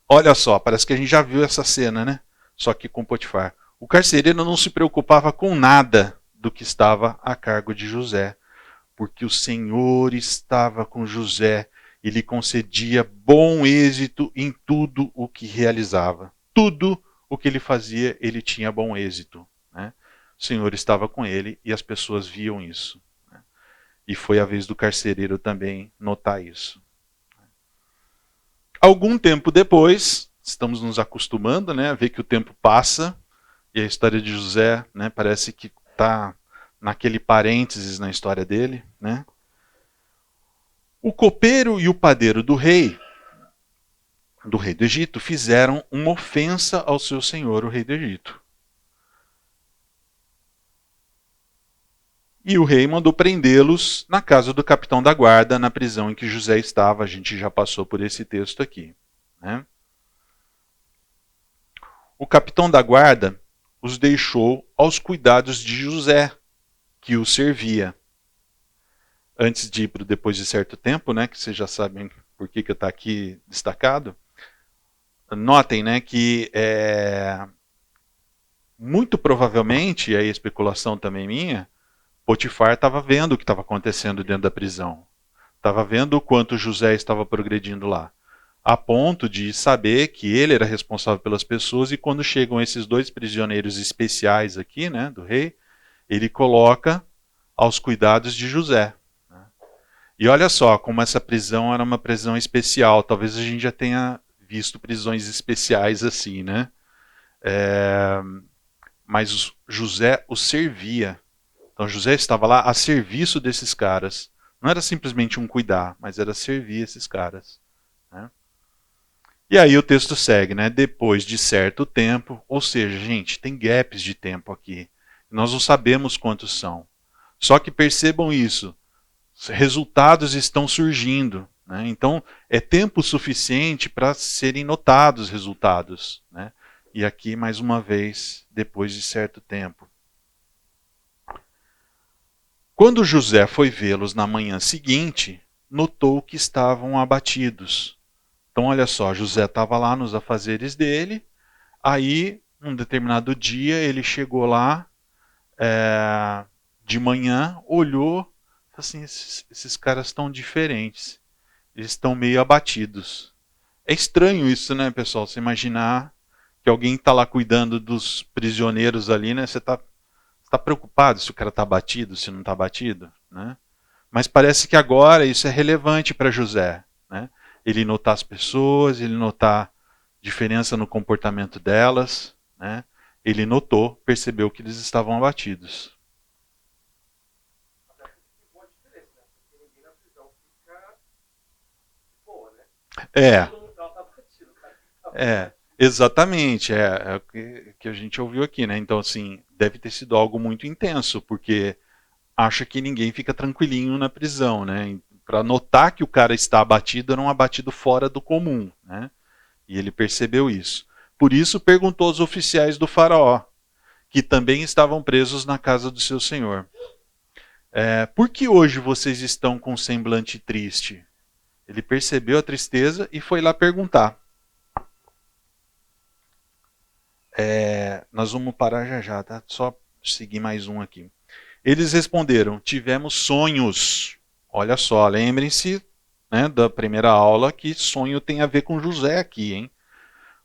Olha só, parece que a gente já viu essa cena, né? Só que com Potifar. O carcereiro não se preocupava com nada do que estava a cargo de José, porque o Senhor estava com José e lhe concedia bom êxito em tudo o que realizava. Tudo o que ele fazia, ele tinha bom êxito, né? O Senhor estava com ele e as pessoas viam isso, né? E foi a vez do carcereiro também notar isso. Algum tempo depois, estamos nos acostumando, né, a ver que o tempo passa e a história de José, né, parece que está naquele parênteses na história dele, né? O copeiro e o padeiro do rei do Egito, fizeram uma ofensa ao seu senhor, o rei do Egito. E o rei mandou prendê-los na casa do capitão da guarda, na prisão em que José estava. A gente já passou por esse texto aqui, né? O capitão da guarda os deixou aos cuidados de José, que o servia. Antes de ir para depois de certo tempo, né, que vocês já sabem por que está aqui destacado, notem, né, que muito provavelmente, aí a especulação também minha, Potifar estava vendo o que estava acontecendo dentro da prisão. Estava vendo o quanto José estava progredindo lá. A ponto de saber que ele era responsável pelas pessoas, e quando chegam esses dois prisioneiros especiais aqui, né, do rei, ele coloca aos cuidados de José. E olha só como essa prisão era uma prisão especial. Talvez a gente já tenha visto prisões especiais assim, né? Mas José os servia. Então José estava lá a serviço desses caras. Não era simplesmente um cuidar, mas era servir esses caras, né? E aí o texto segue, né? Depois de certo tempo, ou seja, gente, tem gaps de tempo aqui. Nós não sabemos quantos são. Só que percebam isso. Resultados estão surgindo, né? Então é tempo suficiente para serem notados resultados, né? E aqui mais uma vez, depois de certo tempo. Quando José foi vê-los na manhã seguinte, notou que estavam abatidos. Então olha só, José estava lá nos afazeres dele, aí um determinado dia ele chegou lá de manhã, olhou, assim, esses caras estão diferentes, eles estão meio abatidos. É estranho isso, né, pessoal? Você imaginar que alguém está lá cuidando dos prisioneiros ali, né? Você está preocupado se o cara está abatido, se não está abatido, né? Mas parece que agora isso é relevante para José, né? Ele notar as pessoas, ele notar diferença no comportamento delas, né? Ele notou, percebeu que eles estavam abatidos. Exatamente, é o que a gente ouviu aqui, né? Então, assim, deve ter sido algo muito intenso, porque acha que ninguém fica tranquilinho na prisão, né? Para notar que o cara está abatido, era um abatido fora do comum, né? E ele percebeu isso. Por isso, perguntou aos oficiais do faraó, que também estavam presos na casa do seu senhor: por que hoje vocês estão com um semblante triste? Ele percebeu a tristeza e foi lá perguntar. Nós vamos parar já, tá? Só seguir mais um aqui. Eles responderam: tivemos sonhos. Olha só, lembrem-se, né, da primeira aula, que sonho tem a ver com José aqui, hein?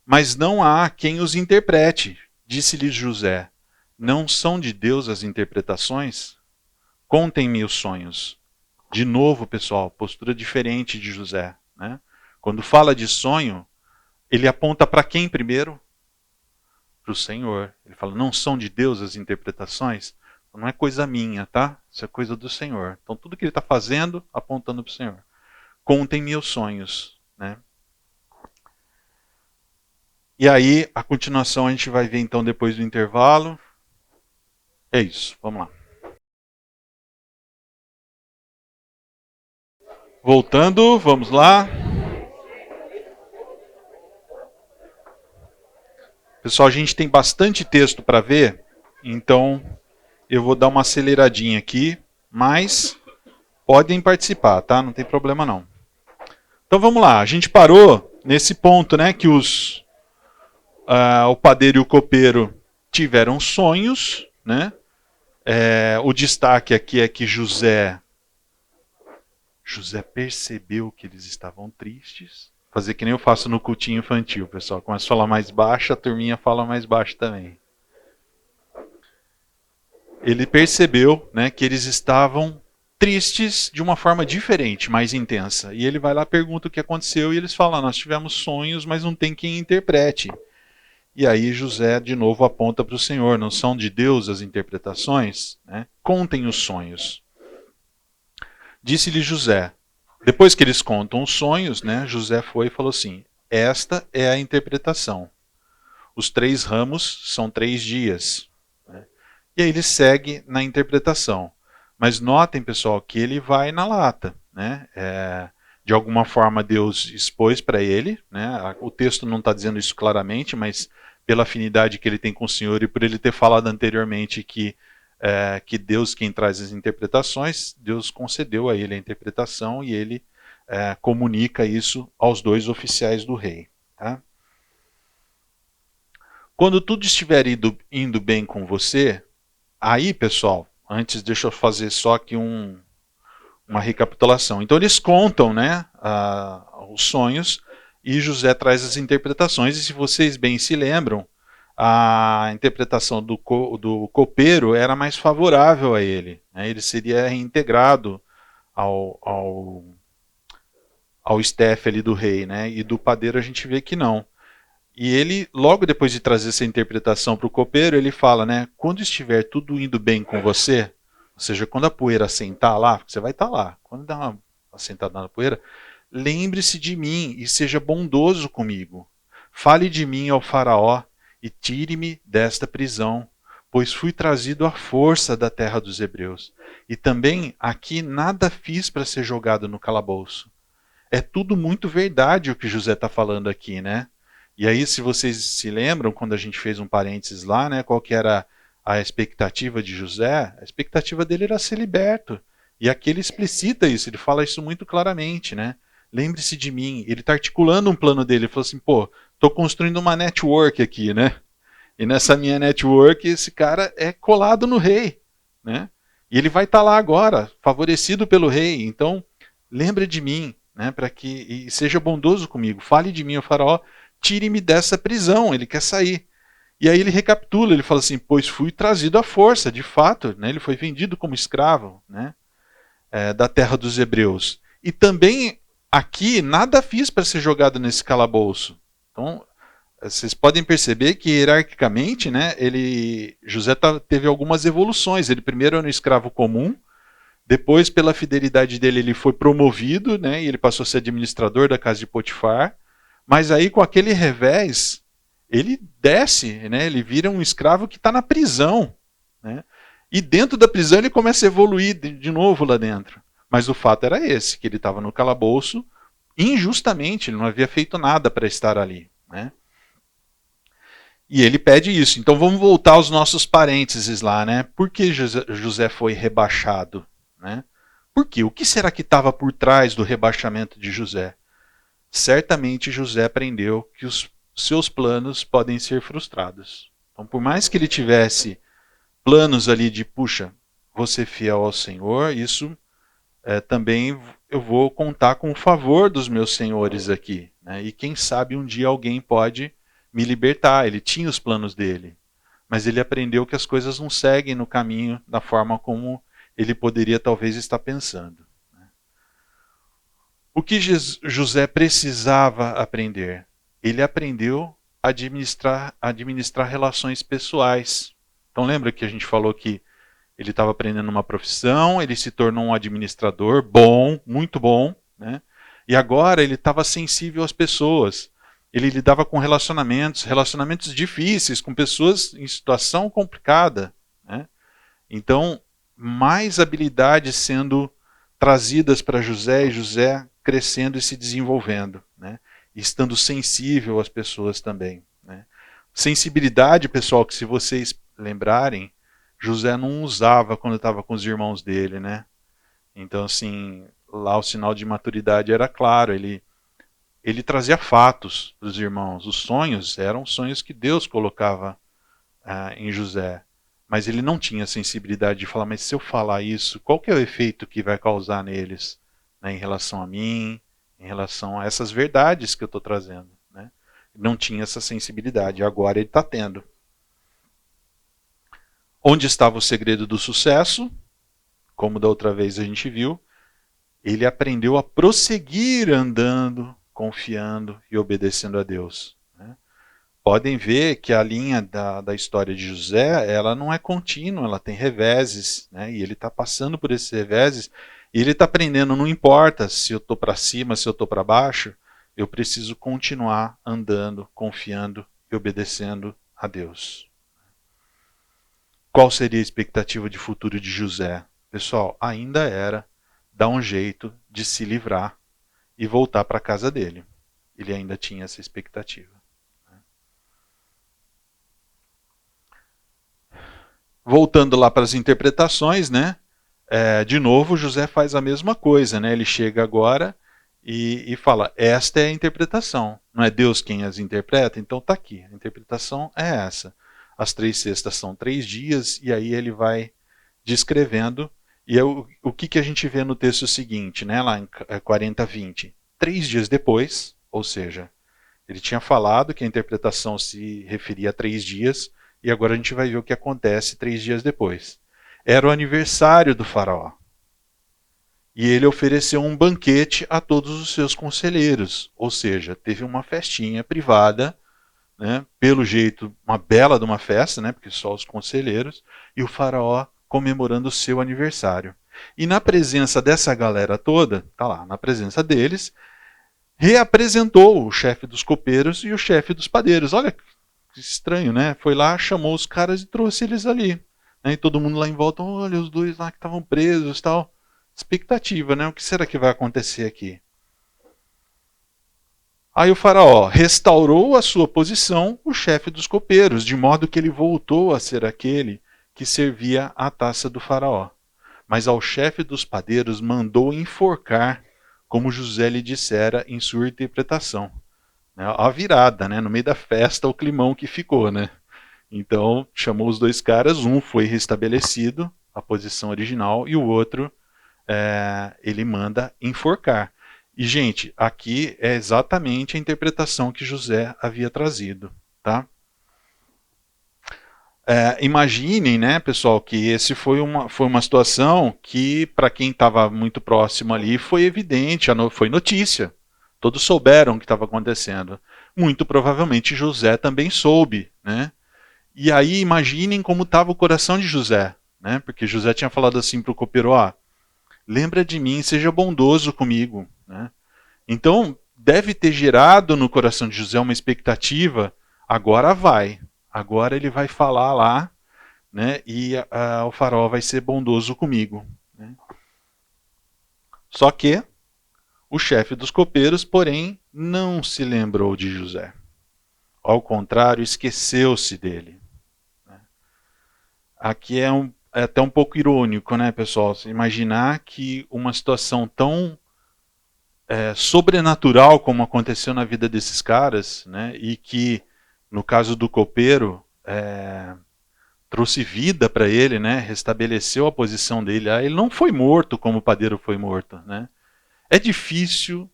Mas não há quem os interprete. Disse-lhes José: não são de Deus as interpretações? Contem-me os sonhos. De novo, pessoal, postura diferente de José, né? Quando fala de sonho, ele aponta para quem primeiro? Para o Senhor. Ele fala, não são de Deus as interpretações? Não é coisa minha, tá? Isso é coisa do Senhor. Então tudo que ele está fazendo, apontando para o Senhor. Contem meus sonhos, né? E aí, a continuação a gente vai ver então depois do intervalo. É isso, vamos lá. Voltando, vamos lá. Pessoal, a gente tem bastante texto para ver, então eu vou dar uma aceleradinha aqui, mas podem participar, tá? Não tem problema não. Então vamos lá, a gente parou nesse ponto, né, que o padeiro e o copeiro tiveram sonhos, né? O destaque aqui é que José percebeu que eles estavam tristes. Fazer que nem eu faço no cultinho infantil, pessoal. Começa a falar mais baixo, a turminha fala mais baixo também. Ele percebeu, né, que eles estavam tristes de uma forma diferente, mais intensa. E ele vai lá, pergunta o que aconteceu e eles falam, nós tivemos sonhos, mas não tem quem interprete. E aí José de novo aponta para o Senhor, não são de Deus as interpretações? Né? Contem os sonhos. Disse-lhe José, depois que eles contam os sonhos, né, José foi e falou assim, esta é a interpretação. Os 3 ramos são 3 dias. Né? E aí ele segue na interpretação. Mas notem, pessoal, que ele vai na lata. Né? De alguma forma Deus expôs para ele. Né? O texto não está dizendo isso claramente, mas pela afinidade que ele tem com o Senhor e por ele ter falado anteriormente que Deus quem traz as interpretações, Deus concedeu a ele a interpretação e ele comunica isso aos 2 oficiais do rei. Tá? Quando tudo estiver indo bem com você, aí, pessoal, antes deixa eu fazer só aqui uma recapitulação. Então eles contam, né, os sonhos e José traz as interpretações. E se vocês bem se lembram, a interpretação do copeiro era mais favorável a ele. Né? Ele seria reintegrado ao staff ali do rei. Né? E do padeiro a gente vê que não. E ele, logo depois de trazer essa interpretação para o copeiro, ele fala, né, quando estiver tudo indo bem com você, ou seja, quando a poeira assentar lá, porque você vai estar lá, quando dá uma assentada na poeira, lembre-se de mim e seja bondoso comigo. Fale de mim ao faraó e tire-me desta prisão, pois fui trazido à força da terra dos hebreus. E também aqui nada fiz para ser jogado no calabouço. É tudo muito verdade o que José está falando aqui, né? E aí, se vocês se lembram, quando a gente fez um parênteses lá, né, qual que era a expectativa de José? A expectativa dele era ser liberto. E aqui ele explicita isso, ele fala isso muito claramente, né? Lembre-se de mim. Ele está articulando um plano dele. Ele falou assim, pô, estou construindo uma network aqui, né? E nessa minha network, esse cara é colado no rei, né? E ele vai estar lá agora, favorecido pelo rei. Então, lembre de mim, né? Para que e seja bondoso comigo. Fale de mim, o faraó. Tire-me dessa prisão, ele quer sair. E aí ele recapitula, ele fala assim, pois fui trazido à força, de fato, né, ele foi vendido como escravo, né, da terra dos hebreus. E também aqui nada fiz para ser jogado nesse calabouço. Então, vocês podem perceber que hierarquicamente, né, José teve algumas evoluções. Ele primeiro era um escravo comum, depois pela fidelidade dele ele foi promovido, né, e ele passou a ser administrador da casa de Potifar. Mas aí, com aquele revés, ele desce, né? Ele vira um escravo que está na prisão. Né? E dentro da prisão ele começa a evoluir de novo lá dentro. Mas o fato era esse, que ele estava no calabouço injustamente, ele não havia feito nada para estar ali. Né? E ele pede isso. Então vamos voltar aos nossos parênteses lá. Né? Por que José foi rebaixado? Né? Por quê? O que será que estava por trás do rebaixamento de José? Certamente José aprendeu que os seus planos podem ser frustrados. Então, por mais que ele tivesse planos ali de, puxa, vou ser fiel ao Senhor, isso também eu vou contar com o favor dos meus senhores aqui. Né? E quem sabe um dia alguém pode me libertar. Ele tinha os planos dele. Mas ele aprendeu que as coisas não seguem no caminho da forma como ele poderia talvez estar pensando. Né? O que José precisava aprender? Ele aprendeu a administrar relações pessoais. Então lembra que a gente falou que ele estava aprendendo uma profissão, ele se tornou um administrador bom, muito bom, né? E agora ele estava sensível às pessoas. Ele lidava com relacionamentos difíceis, com pessoas em situação complicada, né? Então, mais habilidades sendo trazidas para José, e José crescendo e se desenvolvendo, né? E estando sensível às pessoas também, né? Sensibilidade, pessoal, que se vocês lembrarem, José não usava quando estava com os irmãos dele, né? Então, assim, lá o sinal de maturidade era claro, ele trazia fatos para os irmãos. Os sonhos eram sonhos que Deus colocava em José. Mas ele não tinha sensibilidade de falar, mas se eu falar isso, qual que é o efeito que vai causar neles, né, em relação a mim, em relação a essas verdades que eu estou trazendo, né? Não tinha essa sensibilidade, agora ele está tendo. Onde estava o segredo do sucesso? Como da outra vez a gente viu, ele aprendeu a prosseguir andando, confiando e obedecendo a Deus. Né? Podem ver que a linha da história de José, ela não é contínua, ela tem reveses, né? E ele está passando por esses reveses, e ele está aprendendo, não importa se eu estou para cima, se eu estou para baixo, eu preciso continuar andando, confiando e obedecendo a Deus. Qual seria a expectativa de futuro de José? Pessoal, ainda era dar um jeito de se livrar e voltar para a casa dele. Ele ainda tinha essa expectativa. Voltando lá para as interpretações, né? De novo, José faz a mesma coisa, né? Ele chega agora e fala, esta é a interpretação. Não é Deus quem as interpreta? Então está aqui, a interpretação é essa. As 3 sextas são 3 dias, e aí ele vai descrevendo. E o que a gente vê no texto seguinte, né, lá em 40:20? 3 dias depois, ou seja, ele tinha falado que a interpretação se referia a 3 dias, e agora a gente vai ver o que acontece 3 dias depois. Era o aniversário do faraó. E ele ofereceu um banquete a todos os seus conselheiros, ou seja, teve uma festinha privada, né, pelo jeito, uma bela de uma festa, né, porque só os conselheiros, e o faraó comemorando o seu aniversário. E na presença dessa galera toda, tá lá, na presença deles, reapresentou o chefe dos copeiros e o chefe dos padeiros. Olha que estranho, né? Foi lá, chamou os caras e trouxe eles ali. Né, e todo mundo lá em volta, olha, os dois lá que estavam presos e tal. Expectativa, né? O que será que vai acontecer aqui? Aí o faraó restaurou a sua posição, o chefe dos copeiros, de modo que ele voltou a ser aquele que servia a taça do faraó. Mas ao chefe dos padeiros mandou enforcar, como José lhe dissera em sua interpretação. A virada, né? No meio da festa, o climão que ficou, né? Então, chamou os 2 caras, um foi restabelecido, a posição original, e o outro, ele manda enforcar. E, gente, aqui é exatamente a interpretação que José havia trazido, tá? Imaginem, né, pessoal, que esse foi uma situação que, para quem estava muito próximo ali, foi evidente, foi notícia. Todos souberam o que estava acontecendo. Muito provavelmente José também soube, né? E aí imaginem como estava o coração de José, né? Porque José tinha falado assim para o copeiro, lembra de mim, seja bondoso comigo, né? Então, deve ter gerado no coração de José uma expectativa, agora ele vai falar lá, né, e o faraó vai ser bondoso comigo. Né? Só que o chefe dos copeiros, porém, não se lembrou de José. Ao contrário, esqueceu-se dele. Né? Aqui é até um pouco irônico, né, pessoal? Imaginar que uma situação tão sobrenatural como aconteceu na vida desses caras, né, e que, no caso do copeiro, trouxe vida para ele, né, restabeleceu a posição dele. Ele não foi morto como o padeiro foi morto. Né? É difícil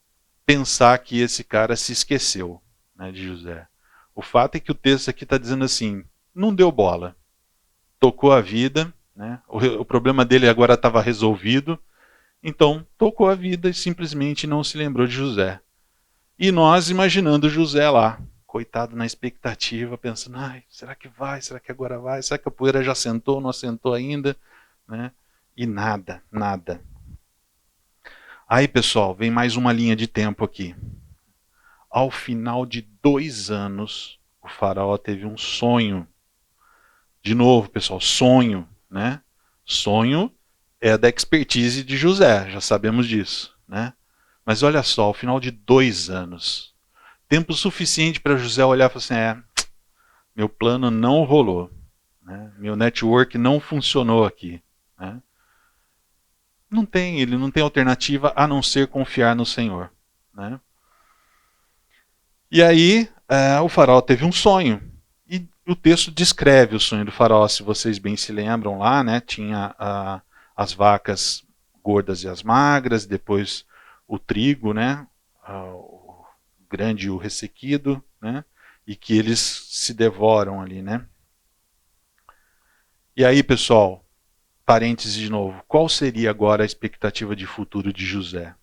pensar que esse cara se esqueceu, né, de José. O fato é que o texto aqui está dizendo assim, não deu bola, tocou a vida, né, o problema dele agora estava resolvido, Então, tocou a vida e simplesmente não se lembrou de José. E nós imaginando José lá, coitado na expectativa, pensando, ai, será que vai? Será que agora vai? Será que a poeira já sentou? Não assentou ainda? Né? E nada, nada. Aí, pessoal, vem mais uma linha de tempo aqui. Ao final de 2 anos, o faraó teve um sonho. De novo, pessoal, sonho, né? Sonho é da expertise de José, já sabemos disso, né? Mas olha só, ao final de 2 anos, tempo suficiente para José olhar e falar assim, meu plano não rolou, né? Meu network não funcionou aqui, né? Ele não tem alternativa a não ser confiar no Senhor, né? E aí, o faraó teve um sonho. E o texto descreve o sonho do faraó, se vocês bem se lembram lá, né? Tinha as vacas gordas e as magras, depois o trigo, né? O grande e o ressequido, né? E que eles se devoram ali, né? E aí, pessoal, parênteses de novo, qual seria agora a expectativa de futuro de José?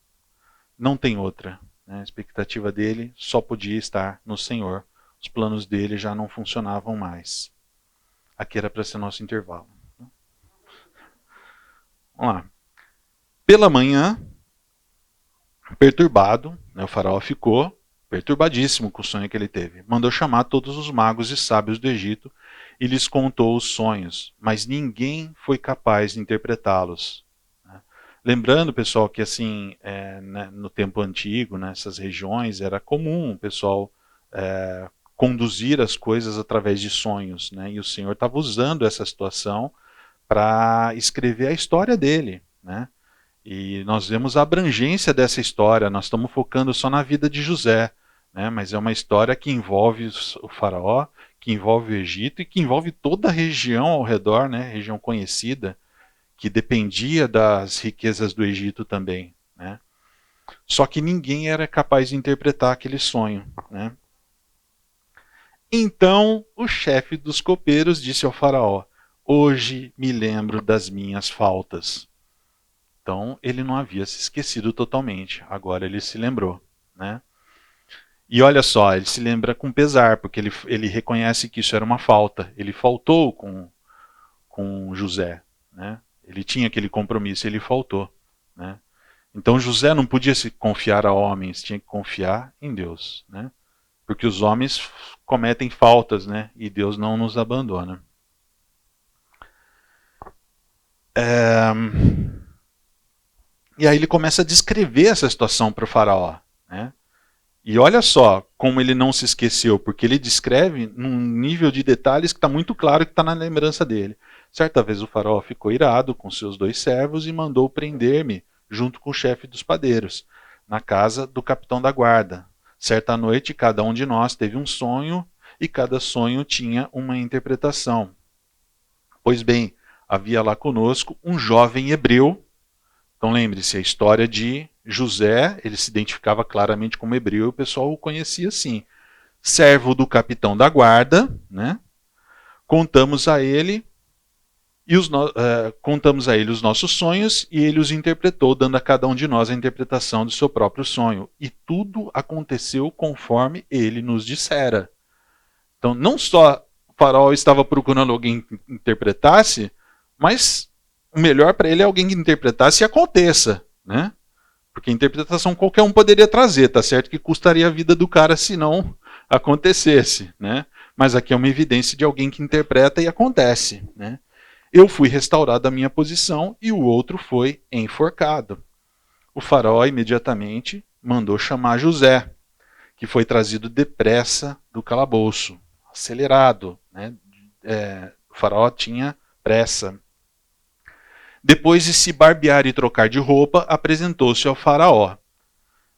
Não tem outra. A expectativa dele só podia estar no Senhor. Os planos dele já não funcionavam mais. Aqui era para ser nosso intervalo. Vamos lá. Pela manhã, perturbado, né, o faraó ficou perturbadíssimo com o sonho que ele teve. Mandou chamar todos os magos e sábios do Egito e lhes contou os sonhos, mas ninguém foi capaz de interpretá-los. Lembrando, pessoal, que assim, no tempo antigo, nessas regiões, era comum o pessoal conduzir as coisas através de sonhos, né? E o Senhor estava usando essa situação para escrever a história dele, né? E nós vemos a abrangência dessa história, nós estamos focando só na vida de José, né? Mas é uma história que envolve o faraó, que envolve o Egito e que envolve toda a região ao redor, né? Região conhecida, que dependia das riquezas do Egito também, né? Só que ninguém era capaz de interpretar aquele sonho, né? Então o chefe dos copeiros disse ao faraó, hoje me lembro das minhas faltas. Então ele não havia se esquecido totalmente, agora ele se lembrou, né? E olha só, ele se lembra com pesar, porque ele reconhece que isso era uma falta, ele faltou com José, né? Ele tinha aquele compromisso, ele faltou, né? Então José não podia se confiar a homens, tinha que confiar em Deus, né? Porque os homens cometem faltas, né? E Deus não nos abandona. E aí ele começa a descrever essa situação para o faraó, né? E olha só como ele não se esqueceu, porque ele descreve num nível de detalhes que está muito claro que está na lembrança dele. Certa vez o faraó ficou irado com seus 2 servos e mandou prender-me, junto com o chefe dos padeiros, na casa do capitão da guarda. Certa noite, cada um de nós teve um sonho, e cada sonho tinha uma interpretação. Pois bem, havia lá conosco um jovem hebreu. Então lembre-se, a história de José, ele se identificava claramente como hebreu, e o pessoal o conhecia assim. Servo do capitão da guarda, né? Contamos a ele os nossos sonhos e ele os interpretou, dando a cada um de nós a interpretação do seu próprio sonho. E tudo aconteceu conforme ele nos dissera. Então, não só o faraó estava procurando alguém que interpretasse, mas o melhor para ele é alguém que interpretasse e aconteça, né? Porque a interpretação qualquer um poderia trazer, tá certo que custaria a vida do cara se não acontecesse, né? Mas aqui é uma evidência de alguém que interpreta e acontece, né? Eu fui restaurado à minha posição e o outro foi enforcado. O faraó imediatamente mandou chamar José, que foi trazido depressa do calabouço, acelerado, né? O faraó tinha pressa. Depois de se barbear e trocar de roupa, apresentou-se ao faraó.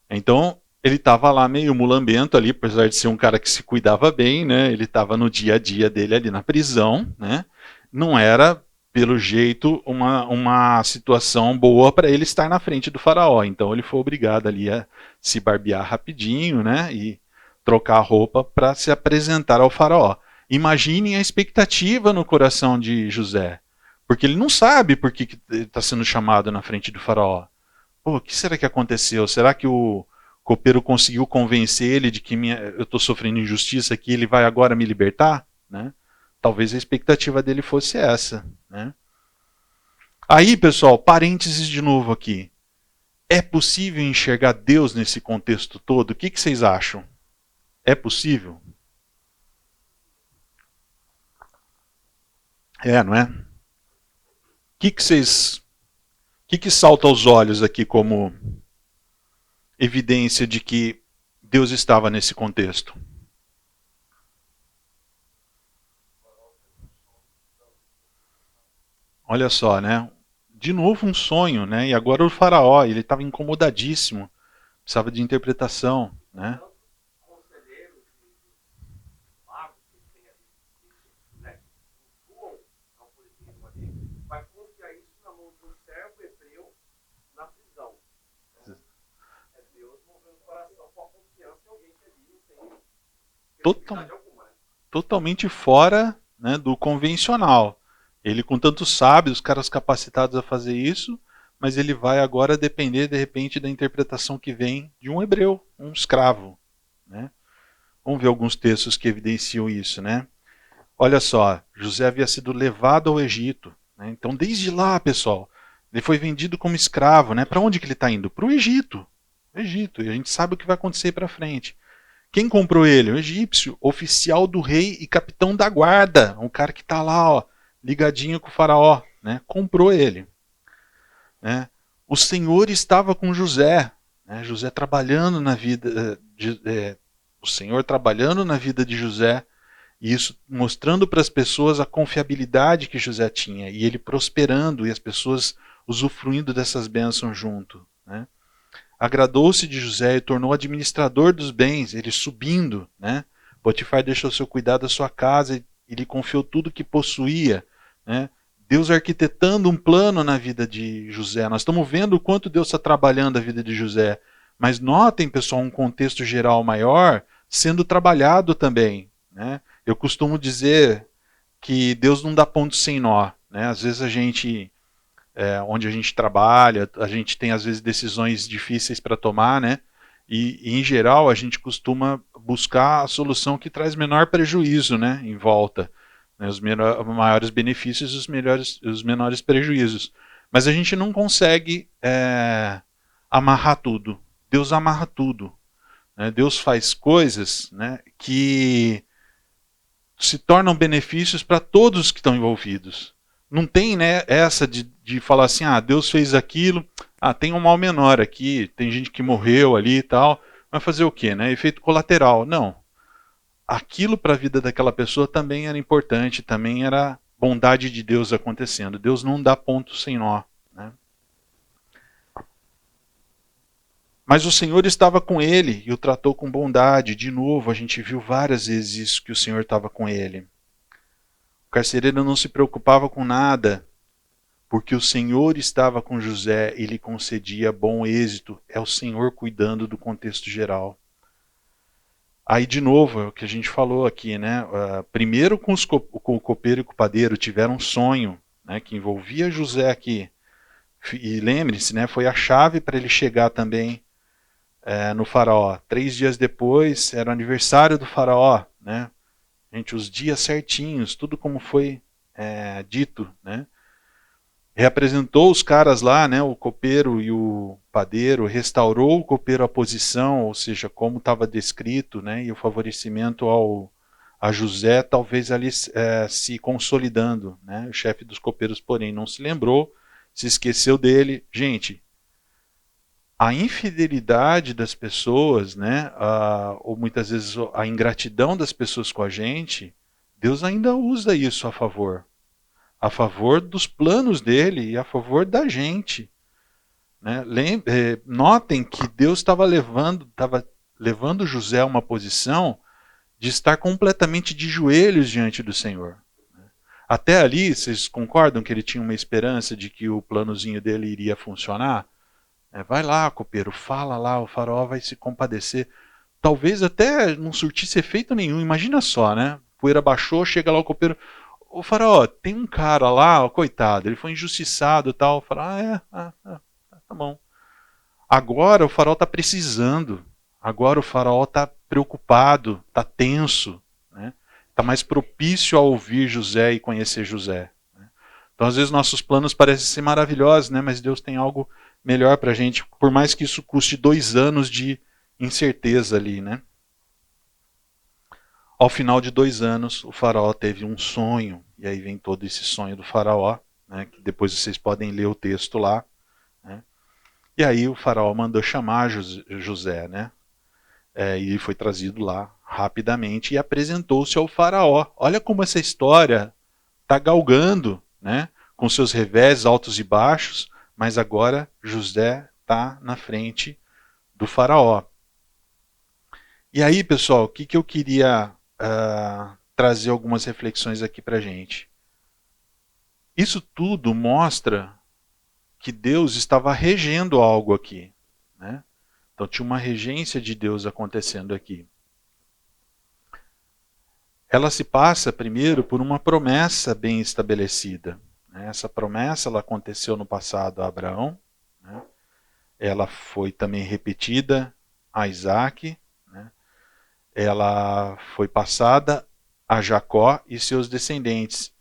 Então, ele estava lá meio mulambento ali, apesar de ser um cara que se cuidava bem, né? Ele estava no dia a dia dele ali na prisão, né? Não era, pelo jeito, uma situação boa para ele estar na frente do faraó. Então ele foi obrigado ali a se barbear rapidinho, né? E trocar a roupa para se apresentar ao faraó. Imaginem a expectativa no coração de José. Porque ele não sabe por que ele está sendo chamado na frente do faraó. Pô, o que será que aconteceu? Será que o copeiro conseguiu convencer ele de que eu estou sofrendo injustiça aqui, ele vai agora me libertar? Né? Talvez a expectativa dele fosse essa. Né? Aí, pessoal, parênteses de novo aqui. É possível enxergar Deus nesse contexto todo? O que vocês acham? É possível? Não é? O que salta aos olhos aqui como evidência de que Deus estava nesse contexto? Olha só, né? De novo um sonho, né? E agora o faraó, ele estava incomodadíssimo, precisava de interpretação, né? Totalmente fora, né, do convencional. Ele com tantos sábios, os caras capacitados a fazer isso, mas ele vai agora depender de repente da interpretação que vem de um hebreu, um escravo. Né? Vamos ver alguns textos que evidenciam isso. Né? Olha só, José havia sido levado ao Egito. Né? Então desde lá, pessoal, ele foi vendido como escravo. Né? Para onde que ele está indo? Para o Egito. Egito. E a gente sabe o que vai acontecer para frente. Quem comprou ele? Um egípcio, oficial do rei e capitão da guarda. Um cara que está lá, ó, ligadinho com o faraó. Né? Comprou ele. Né? O Senhor estava com José. Né? José trabalhando na vida o Senhor trabalhando na vida de José. E isso mostrando para as pessoas a confiabilidade que José tinha. E ele prosperando e as pessoas usufruindo dessas bênçãos junto. Né? Agradou-se de José e tornou administrador dos bens, ele subindo. Né? Potifar deixou seu cuidado da sua casa e lhe confiou tudo que possuía. Né? Deus arquitetando um plano na vida de José. Nós estamos vendo o quanto Deus está trabalhando a vida de José. Mas notem, pessoal, um contexto geral maior sendo trabalhado também. Né? Eu costumo dizer que Deus não dá ponto sem nó. Né? Às vezes a gente... onde a gente trabalha, a gente tem às vezes decisões difíceis para tomar, né? E em geral a gente costuma buscar a solução que traz menor prejuízo, né? Em volta, né? Os maiores benefícios e os menores prejuízos. Mas a gente não consegue amarrar tudo. Deus amarra tudo. Né? Deus faz coisas, né, que se tornam benefícios para todos que estão envolvidos. Não tem, né, essa de falar assim, Deus fez aquilo, tem um mal menor aqui, tem gente que morreu ali e tal, vai fazer o quê? Né? Efeito colateral. Não. Aquilo para a vida daquela pessoa também era importante, também era bondade de Deus acontecendo. Deus não dá ponto sem nó. Né? Mas o Senhor estava com ele e o tratou com bondade. De novo, a gente viu várias vezes isso, que o Senhor estava com ele. O carcereiro não se preocupava com nada, porque o Senhor estava com José e lhe concedia bom êxito. É o Senhor cuidando do contexto geral. Aí, de novo, é o que a gente falou aqui, né? Primeiro com o copeiro e com o padeiro tiveram um sonho, né, que envolvia José aqui. E lembre-se, né, foi a chave para ele chegar também no faraó. 3 dias depois, era o aniversário do faraó, né? Gente, os dias certinhos, tudo como foi dito, né? Reapresentou os caras lá, né, o copeiro e o padeiro, restaurou o copeiro à posição, ou seja, como estava descrito, né, e o favorecimento a José, talvez ali se consolidando. Né? O chefe dos copeiros, porém, não se lembrou, se esqueceu dele. Gente, a infidelidade das pessoas, né, ou muitas vezes a ingratidão das pessoas com a gente, Deus ainda usa isso a favor dos planos dele e a favor da gente. Né? Notem que Deus estava levando José a uma posição de estar completamente de joelhos diante do Senhor. Até ali, vocês concordam que ele tinha uma esperança de que o planozinho dele iria funcionar? Vai lá, copeiro, fala lá, o faraó vai se compadecer. Talvez até não surtisse efeito nenhum, imagina só, né? Poeira baixou, chega lá o copeiro, o faraó, tem um cara lá, coitado, ele foi injustiçado e tal. O faraó, tá bom. Agora o faraó está precisando. Agora o faraó está preocupado, está tenso, né? Está mais propício a ouvir José e conhecer José. Né? Então, às vezes, nossos planos parecem ser maravilhosos, né? Mas Deus tem algo melhor para a gente, por mais que isso custe 2 anos de incerteza ali, né? Ao final de 2 anos, o faraó teve um sonho, e aí vem todo esse sonho do faraó, né? Que depois vocês podem ler o texto lá. Né? E aí o faraó mandou chamar José, né? E foi trazido lá rapidamente e apresentou-se ao faraó. Olha como essa história está galgando, né? Com seus revés altos e baixos, mas agora José está na frente do faraó. E aí, pessoal, o que eu queria trazer algumas reflexões aqui para a gente. Isso tudo mostra que Deus estava regendo algo aqui, né? Então tinha uma regência de Deus acontecendo aqui. Ela se passa primeiro por uma promessa bem estabelecida. Né? Essa promessa ela aconteceu no passado a Abraão, né? Ela foi também repetida a Isaac, né? Ela foi passada a Jacó e seus descendentes.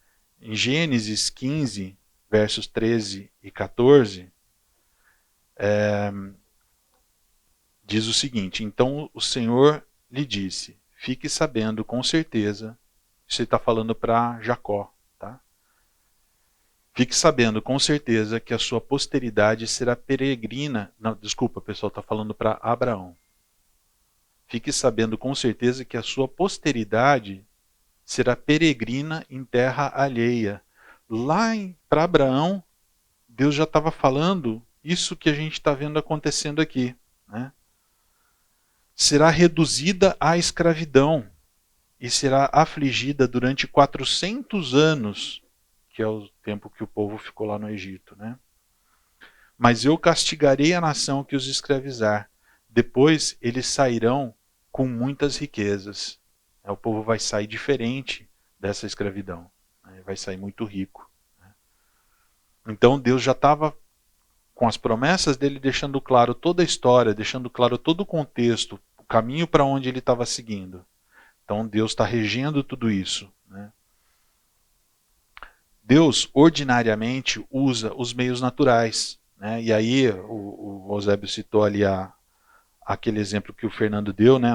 Em Gênesis 15, versos 13 e 14, diz o seguinte: então o Senhor lhe disse, fique sabendo com certeza, isso ele está falando para Jacó, tá? Fique sabendo com certeza que a sua posteridade será peregrina. Não, desculpa, pessoal, está falando para Abraão. Fique sabendo com certeza que a sua posteridade será peregrina em terra alheia. Lá para Abraão, Deus já estava falando isso que a gente está vendo acontecendo aqui, né? Será reduzida à escravidão e será afligida durante 400 anos, que é o tempo que o povo ficou lá no Egito, né? Mas eu castigarei a nação que os escravizar. Depois eles sairão com muitas riquezas. O povo vai sair diferente dessa escravidão, né? Vai sair muito rico. Né? Então Deus já estava com as promessas dele deixando claro toda a história, deixando claro todo o contexto, o caminho para onde ele estava seguindo. Então Deus está regendo tudo isso. Né? Deus ordinariamente usa os meios naturais. Né? E aí o Eusébio citou ali aquele exemplo que o Fernando deu, né,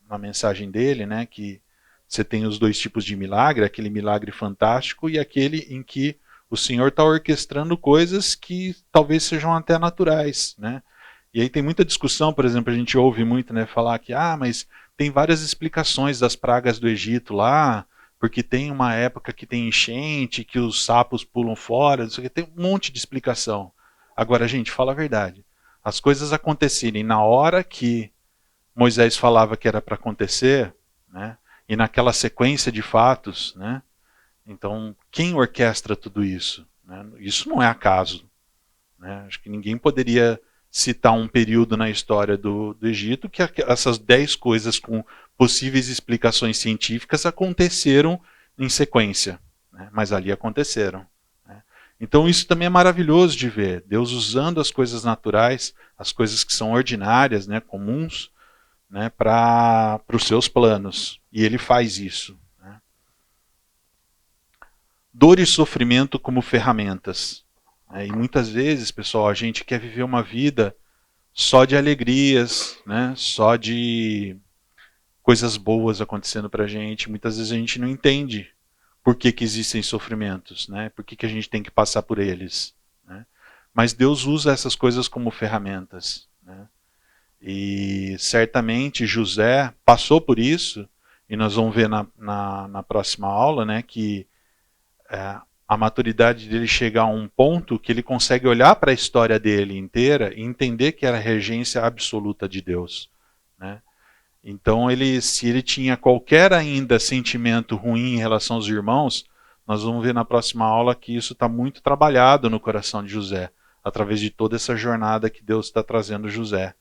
na mensagem dele, né, que você tem os 2 tipos de milagre, aquele milagre fantástico e aquele em que o Senhor está orquestrando coisas que talvez sejam até naturais, né? E aí tem muita discussão, por exemplo, a gente ouve muito, né, falar que mas tem várias explicações das pragas do Egito lá, porque tem uma época que tem enchente, que os sapos pulam fora, isso aqui, tem um monte de explicação. Agora, gente, fala a verdade. As coisas acontecerem na hora que Moisés falava que era para acontecer, né, e naquela sequência de fatos, né? Então, quem orquestra tudo isso? Né? Isso não é acaso. Né? Acho que ninguém poderia citar um período na história do Egito que essas 10 coisas com possíveis explicações científicas aconteceram em sequência. Né? Mas ali aconteceram. Né? Então isso também é maravilhoso de ver. Deus usando as coisas naturais, as coisas que são ordinárias, né, comuns, né, para os seus planos. E ele faz isso. Dor e sofrimento como ferramentas. E muitas vezes, pessoal, a gente quer viver uma vida só de alegrias, né? Só de coisas boas acontecendo para a gente. Muitas vezes a gente não entende por que existem sofrimentos, né? Por que a gente tem que passar por eles. Né? Mas Deus usa essas coisas como ferramentas. Né? E certamente José passou por isso, e nós vamos ver na próxima aula, né, que a maturidade dele chega a um ponto que ele consegue olhar para a história dele inteira e entender que era a regência absoluta de Deus. Né? Então, se ele tinha qualquer ainda sentimento ruim em relação aos irmãos, nós vamos ver na próxima aula que isso está muito trabalhado no coração de José, através de toda essa jornada que Deus está trazendo José.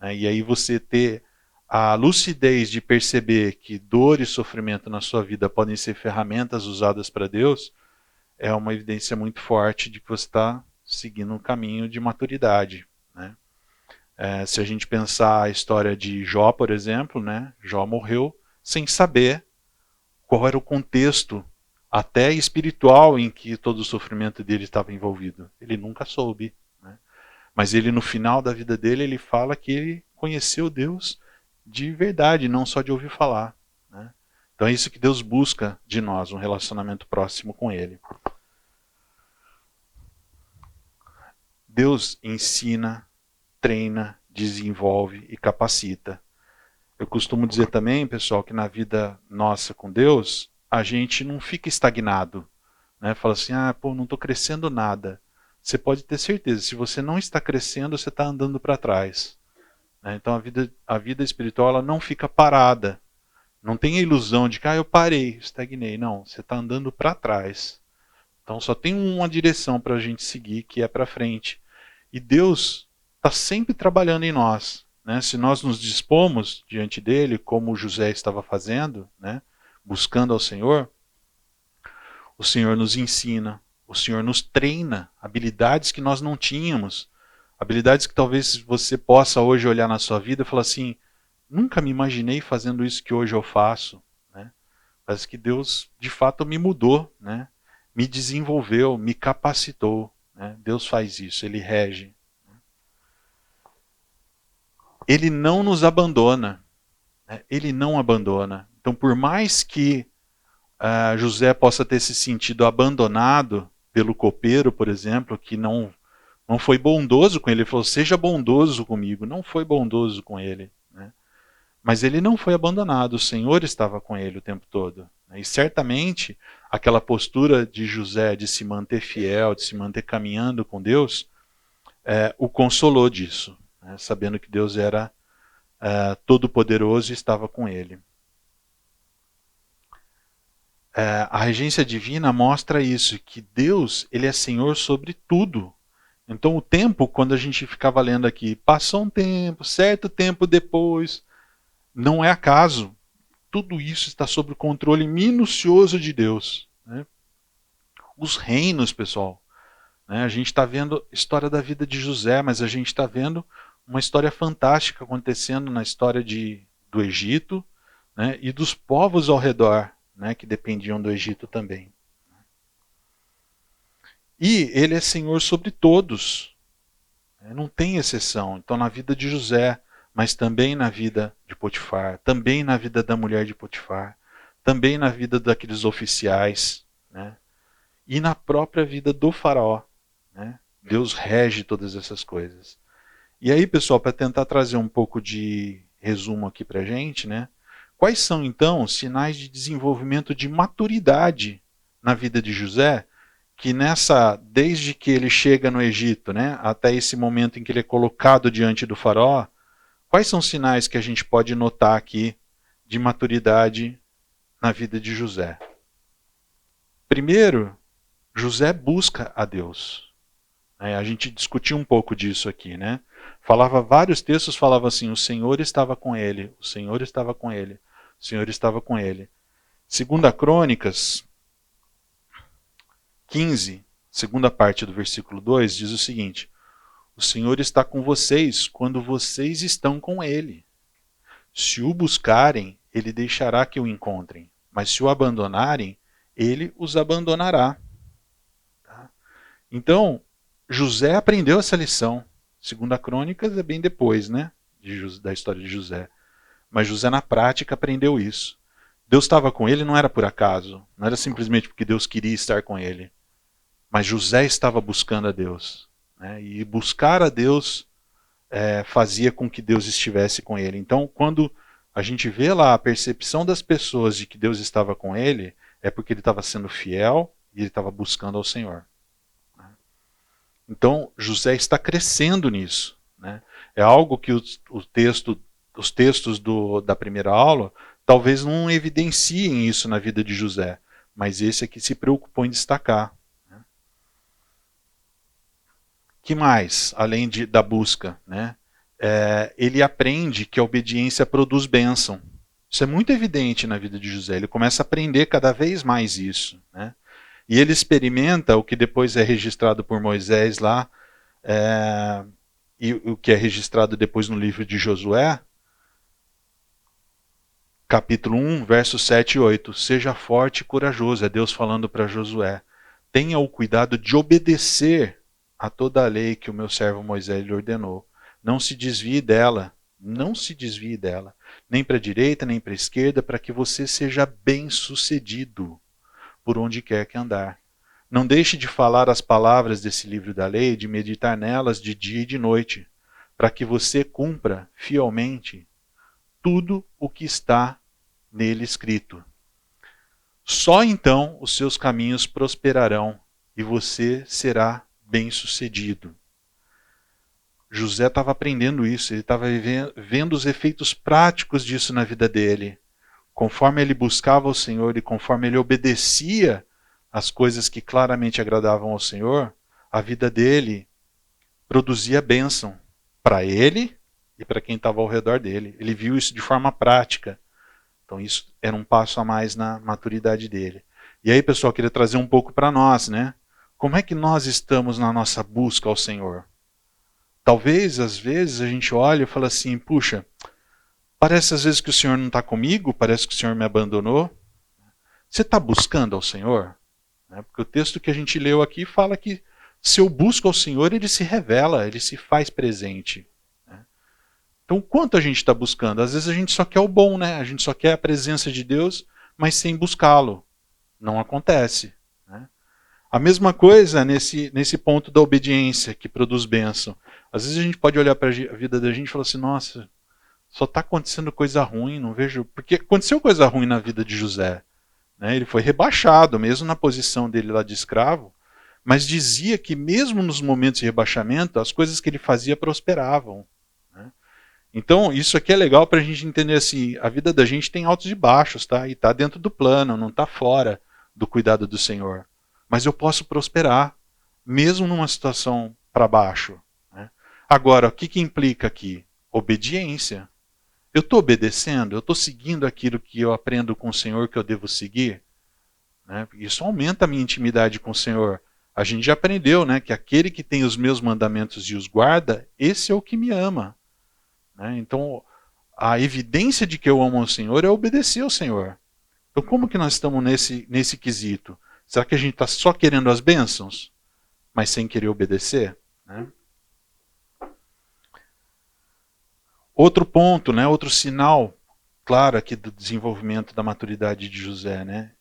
E aí você ter a lucidez de perceber que dor e sofrimento na sua vida podem ser ferramentas usadas para Deus, é uma evidência muito forte de que você está seguindo um caminho de maturidade. Né? Se a gente pensar a história de Jó, por exemplo, né? Jó morreu sem saber qual era o contexto, até espiritual, em que todo o sofrimento dele estava envolvido. Ele nunca soube. Né? Mas ele, no final da vida dele, ele fala que ele conheceu Deus de verdade, não só de ouvir falar. Né? Então é isso que Deus busca de nós, um relacionamento próximo com Ele. Deus ensina, treina, desenvolve e capacita. Eu costumo dizer também, pessoal, que na vida nossa com Deus, a gente não fica estagnado. Né? Fala assim, não estou crescendo nada. Você pode ter certeza, se você não está crescendo, você está andando para trás. Né? Então a vida espiritual ela não fica parada. Não tem a ilusão de que eu parei, estagnei. Não, você está andando para trás. Então só tem uma direção para a gente seguir, que é para frente. E Deus está sempre trabalhando em nós. Né? Se nós nos dispomos diante dele, como José estava fazendo, né? Buscando ao Senhor, o Senhor nos ensina, o Senhor nos treina, habilidades que nós não tínhamos, habilidades que talvez você possa hoje olhar na sua vida e falar assim, nunca me imaginei fazendo isso que hoje eu faço. Né? Parece que Deus de fato me mudou, né? Me desenvolveu, me capacitou. Né? Deus faz isso, Ele rege. Ele não nos abandona. Né? Ele não abandona. Então, por mais que José possa ter se sentido abandonado pelo copeiro, por exemplo, que não foi bondoso com ele, ele falou, seja bondoso comigo. Não foi bondoso com ele. Né? Mas ele não foi abandonado, o Senhor estava com ele o tempo todo. E certamente, aquela postura de José de se manter fiel, de se manter caminhando com Deus, o consolou disso. Né, sabendo que Deus era todo-poderoso e estava com ele. A regência divina mostra isso, que Deus ele é Senhor sobre tudo. Então o tempo, quando a gente ficava lendo aqui, passou um tempo, certo tempo depois, não é acaso. Tudo isso está sob o controle minucioso de Deus. Né? Os reinos, pessoal. Né? A gente está vendo a história da vida de José, mas a gente está vendo uma história fantástica acontecendo na história do Egito, né? E dos povos ao redor, né? Que dependiam do Egito também. E ele é Senhor sobre todos. Não tem exceção. Então na vida de José, mas também na vida de Potifar, também na vida da mulher de Potifar, também na vida daqueles oficiais, né? E na própria vida do faraó. Né? Deus rege todas essas coisas. E aí, pessoal, para tentar trazer um pouco de resumo aqui para a gente, né? Quais são, então, os sinais de desenvolvimento de maturidade na vida de José, que desde que ele chega no Egito, né, até esse momento em que ele é colocado diante do faraó, quais são os sinais que a gente pode notar aqui de maturidade na vida de José? Primeiro, José busca a Deus. A gente discutiu um pouco disso aqui, né? Vários textos falavam assim, o Senhor estava com ele, o Senhor estava com ele, o Senhor estava com ele. 2 Crônicas 15, segunda parte do versículo 2, diz o seguinte, o Senhor está com vocês quando vocês estão com ele. Se o buscarem, ele deixará que o encontrem, mas se o abandonarem, ele os abandonará. Tá? Então, José aprendeu essa lição. 2 Crônicas é bem depois, né, da história de José. Mas José na prática aprendeu isso. Deus estava com ele não era por acaso. Não era simplesmente porque Deus queria estar com ele. Mas José estava buscando a Deus. Né, e buscar a Deus fazia com que Deus estivesse com ele. Então, quando a gente vê lá a percepção das pessoas de que Deus estava com ele, é porque ele estava sendo fiel e ele estava buscando ao Senhor. Então, José está crescendo nisso. Né? É algo que os textos da primeira aula talvez não evidenciem isso na vida de José, mas esse aqui se preocupou em destacar. Né? Que mais, além da busca? Né? Ele aprende que a obediência produz bênção. Isso é muito evidente na vida de José. Ele começa a aprender cada vez mais isso. Né? E ele experimenta o que depois é registrado por Moisés lá, e o que é registrado depois no livro de Josué, capítulo 1, versos 7 e 8. Seja forte e corajoso, é Deus falando para Josué. Tenha o cuidado de obedecer a toda a lei que o meu servo Moisés lhe ordenou. Não se desvie dela, nem para a direita, nem para a esquerda, para que você seja bem-sucedido por onde quer que andar. Não deixe de falar as palavras desse livro da lei, de meditar nelas de dia e de noite, para que você cumpra fielmente tudo o que está nele escrito. Só então os seus caminhos prosperarão e você será bem-sucedido. José estava aprendendo isso, ele estava vendo os efeitos práticos disso na vida dele. Conforme ele buscava o Senhor e conforme ele obedecia às coisas que claramente agradavam ao Senhor, a vida dele produzia bênção para ele e para quem estava ao redor dele. Ele viu isso de forma prática. Então isso era um passo a mais na maturidade dele. E aí, pessoal, eu queria trazer um pouco para nós, né? Como é que nós estamos na nossa busca ao Senhor? Talvez, às vezes, a gente olha e fala assim, puxa, parece às vezes que o Senhor não está comigo, parece que o Senhor me abandonou. Você está buscando ao Senhor? Porque o texto que a gente leu aqui fala que se eu busco ao Senhor, Ele se revela, Ele se faz presente. Então, quanto a gente está buscando? Às vezes a gente só quer o bom, né? A gente só quer a presença de Deus, mas sem buscá-lo. Não acontece. Né? A mesma coisa nesse ponto da obediência, que produz bênção. Às vezes a gente pode olhar para a vida da gente e falar assim, nossa, só está acontecendo coisa ruim, não vejo... Porque aconteceu coisa ruim na vida de José. Né? Ele foi rebaixado, mesmo na posição dele lá de escravo, mas dizia que mesmo nos momentos de rebaixamento, as coisas que ele fazia prosperavam. Então, isso aqui é legal para a gente entender assim, a vida da gente tem altos e baixos, tá? E está dentro do plano, não está fora do cuidado do Senhor. Mas eu posso prosperar, mesmo numa situação para baixo. Né? Agora, o que implica aqui? Obediência. Eu estou obedecendo? Eu estou seguindo aquilo que eu aprendo com o Senhor que eu devo seguir? Né? Isso aumenta a minha intimidade com o Senhor. A gente já aprendeu, né, que aquele que tem os meus mandamentos e os guarda, esse é o que me ama. Então, a evidência de que eu amo o Senhor é obedecer ao Senhor. Então, como que nós estamos nesse quesito? Será que a gente está só querendo as bênçãos, mas sem querer obedecer? Né? Outro ponto, né, outro sinal claro aqui do desenvolvimento da maturidade de José, né?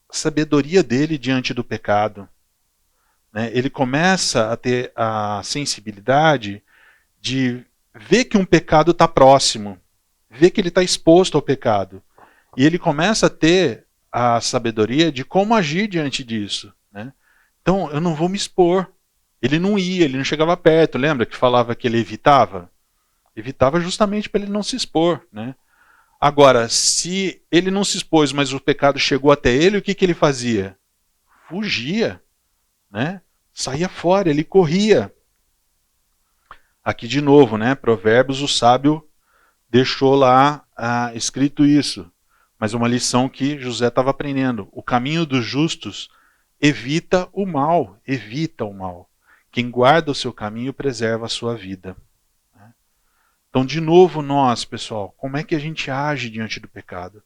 A sabedoria dele diante do pecado. Né? Ele começa a ter a sensibilidade de vê que um pecado está próximo, vê que ele está exposto ao pecado. E ele começa a ter a sabedoria de como agir diante disso. Né? Então, eu não vou me expor. Ele não ia, ele não chegava perto. Lembra que falava que ele evitava? Evitava justamente para ele não se expor. Né? Agora, se ele não se expôs, mas o pecado chegou até ele, o que ele fazia? Fugia. Né? Saía fora, ele corria. Aqui de novo, né? Provérbios, o sábio deixou lá escrito isso. Mas uma lição que José estava aprendendo. O caminho dos justos evita o mal. Evita o mal. Quem guarda o seu caminho preserva a sua vida. Então, de novo, nós, pessoal, como é que a gente age diante do pecado?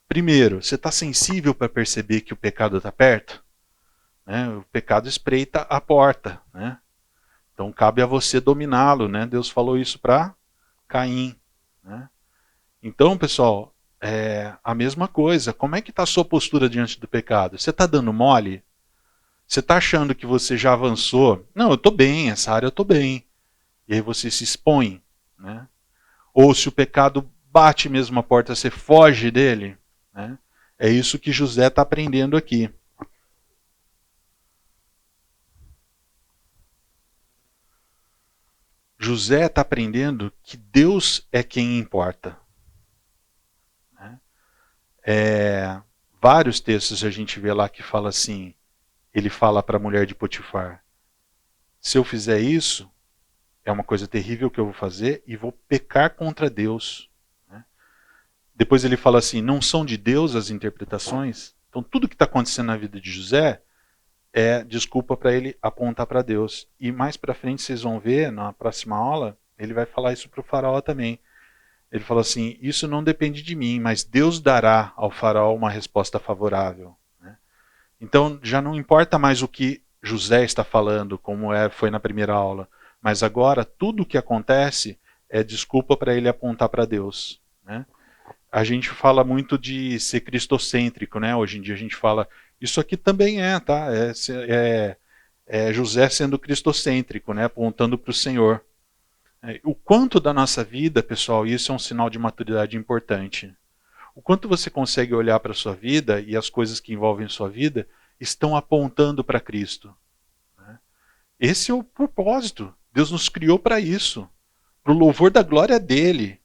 Primeiro, você está sensível para perceber que o pecado está perto? Né? O pecado espreita a porta, né? Então cabe a você dominá-lo, né? Deus falou isso para Caim. Né? Então, pessoal, a mesma coisa. Como é que está a sua postura diante do pecado? Você está dando mole? Você está achando que você já avançou? Não, eu estou bem, essa área eu estou bem. E aí você se expõe. Né? Ou se o pecado bate mesmo a porta, você foge dele. Né? É isso que José está aprendendo aqui. José está aprendendo que Deus é quem importa. Vários textos a gente vê lá que fala assim, ele fala para a mulher de Potifar, se eu fizer isso, é uma coisa terrível que eu vou fazer e vou pecar contra Deus. Depois ele fala assim, não são de Deus as interpretações? Então tudo que está acontecendo na vida de José é desculpa para ele apontar para Deus. E mais para frente vocês vão ver, na próxima aula, ele vai falar isso para o faraó também. Ele falou assim, isso não depende de mim, mas Deus dará ao faraó uma resposta favorável. Né? Então já não importa mais o que José está falando, como foi na primeira aula, mas agora tudo o que acontece é desculpa para ele apontar para Deus. Né? A gente fala muito de ser cristocêntrico, né? Hoje em dia a gente fala, isso aqui também tá? É José sendo cristocêntrico, né? Apontando para o Senhor. O quanto da nossa vida, pessoal, isso é um sinal de maturidade importante. O quanto você consegue olhar para a sua vida e as coisas que envolvem a sua vida estão apontando para Cristo. Né? Esse é o propósito. Deus nos criou para isso, para o louvor da glória dele.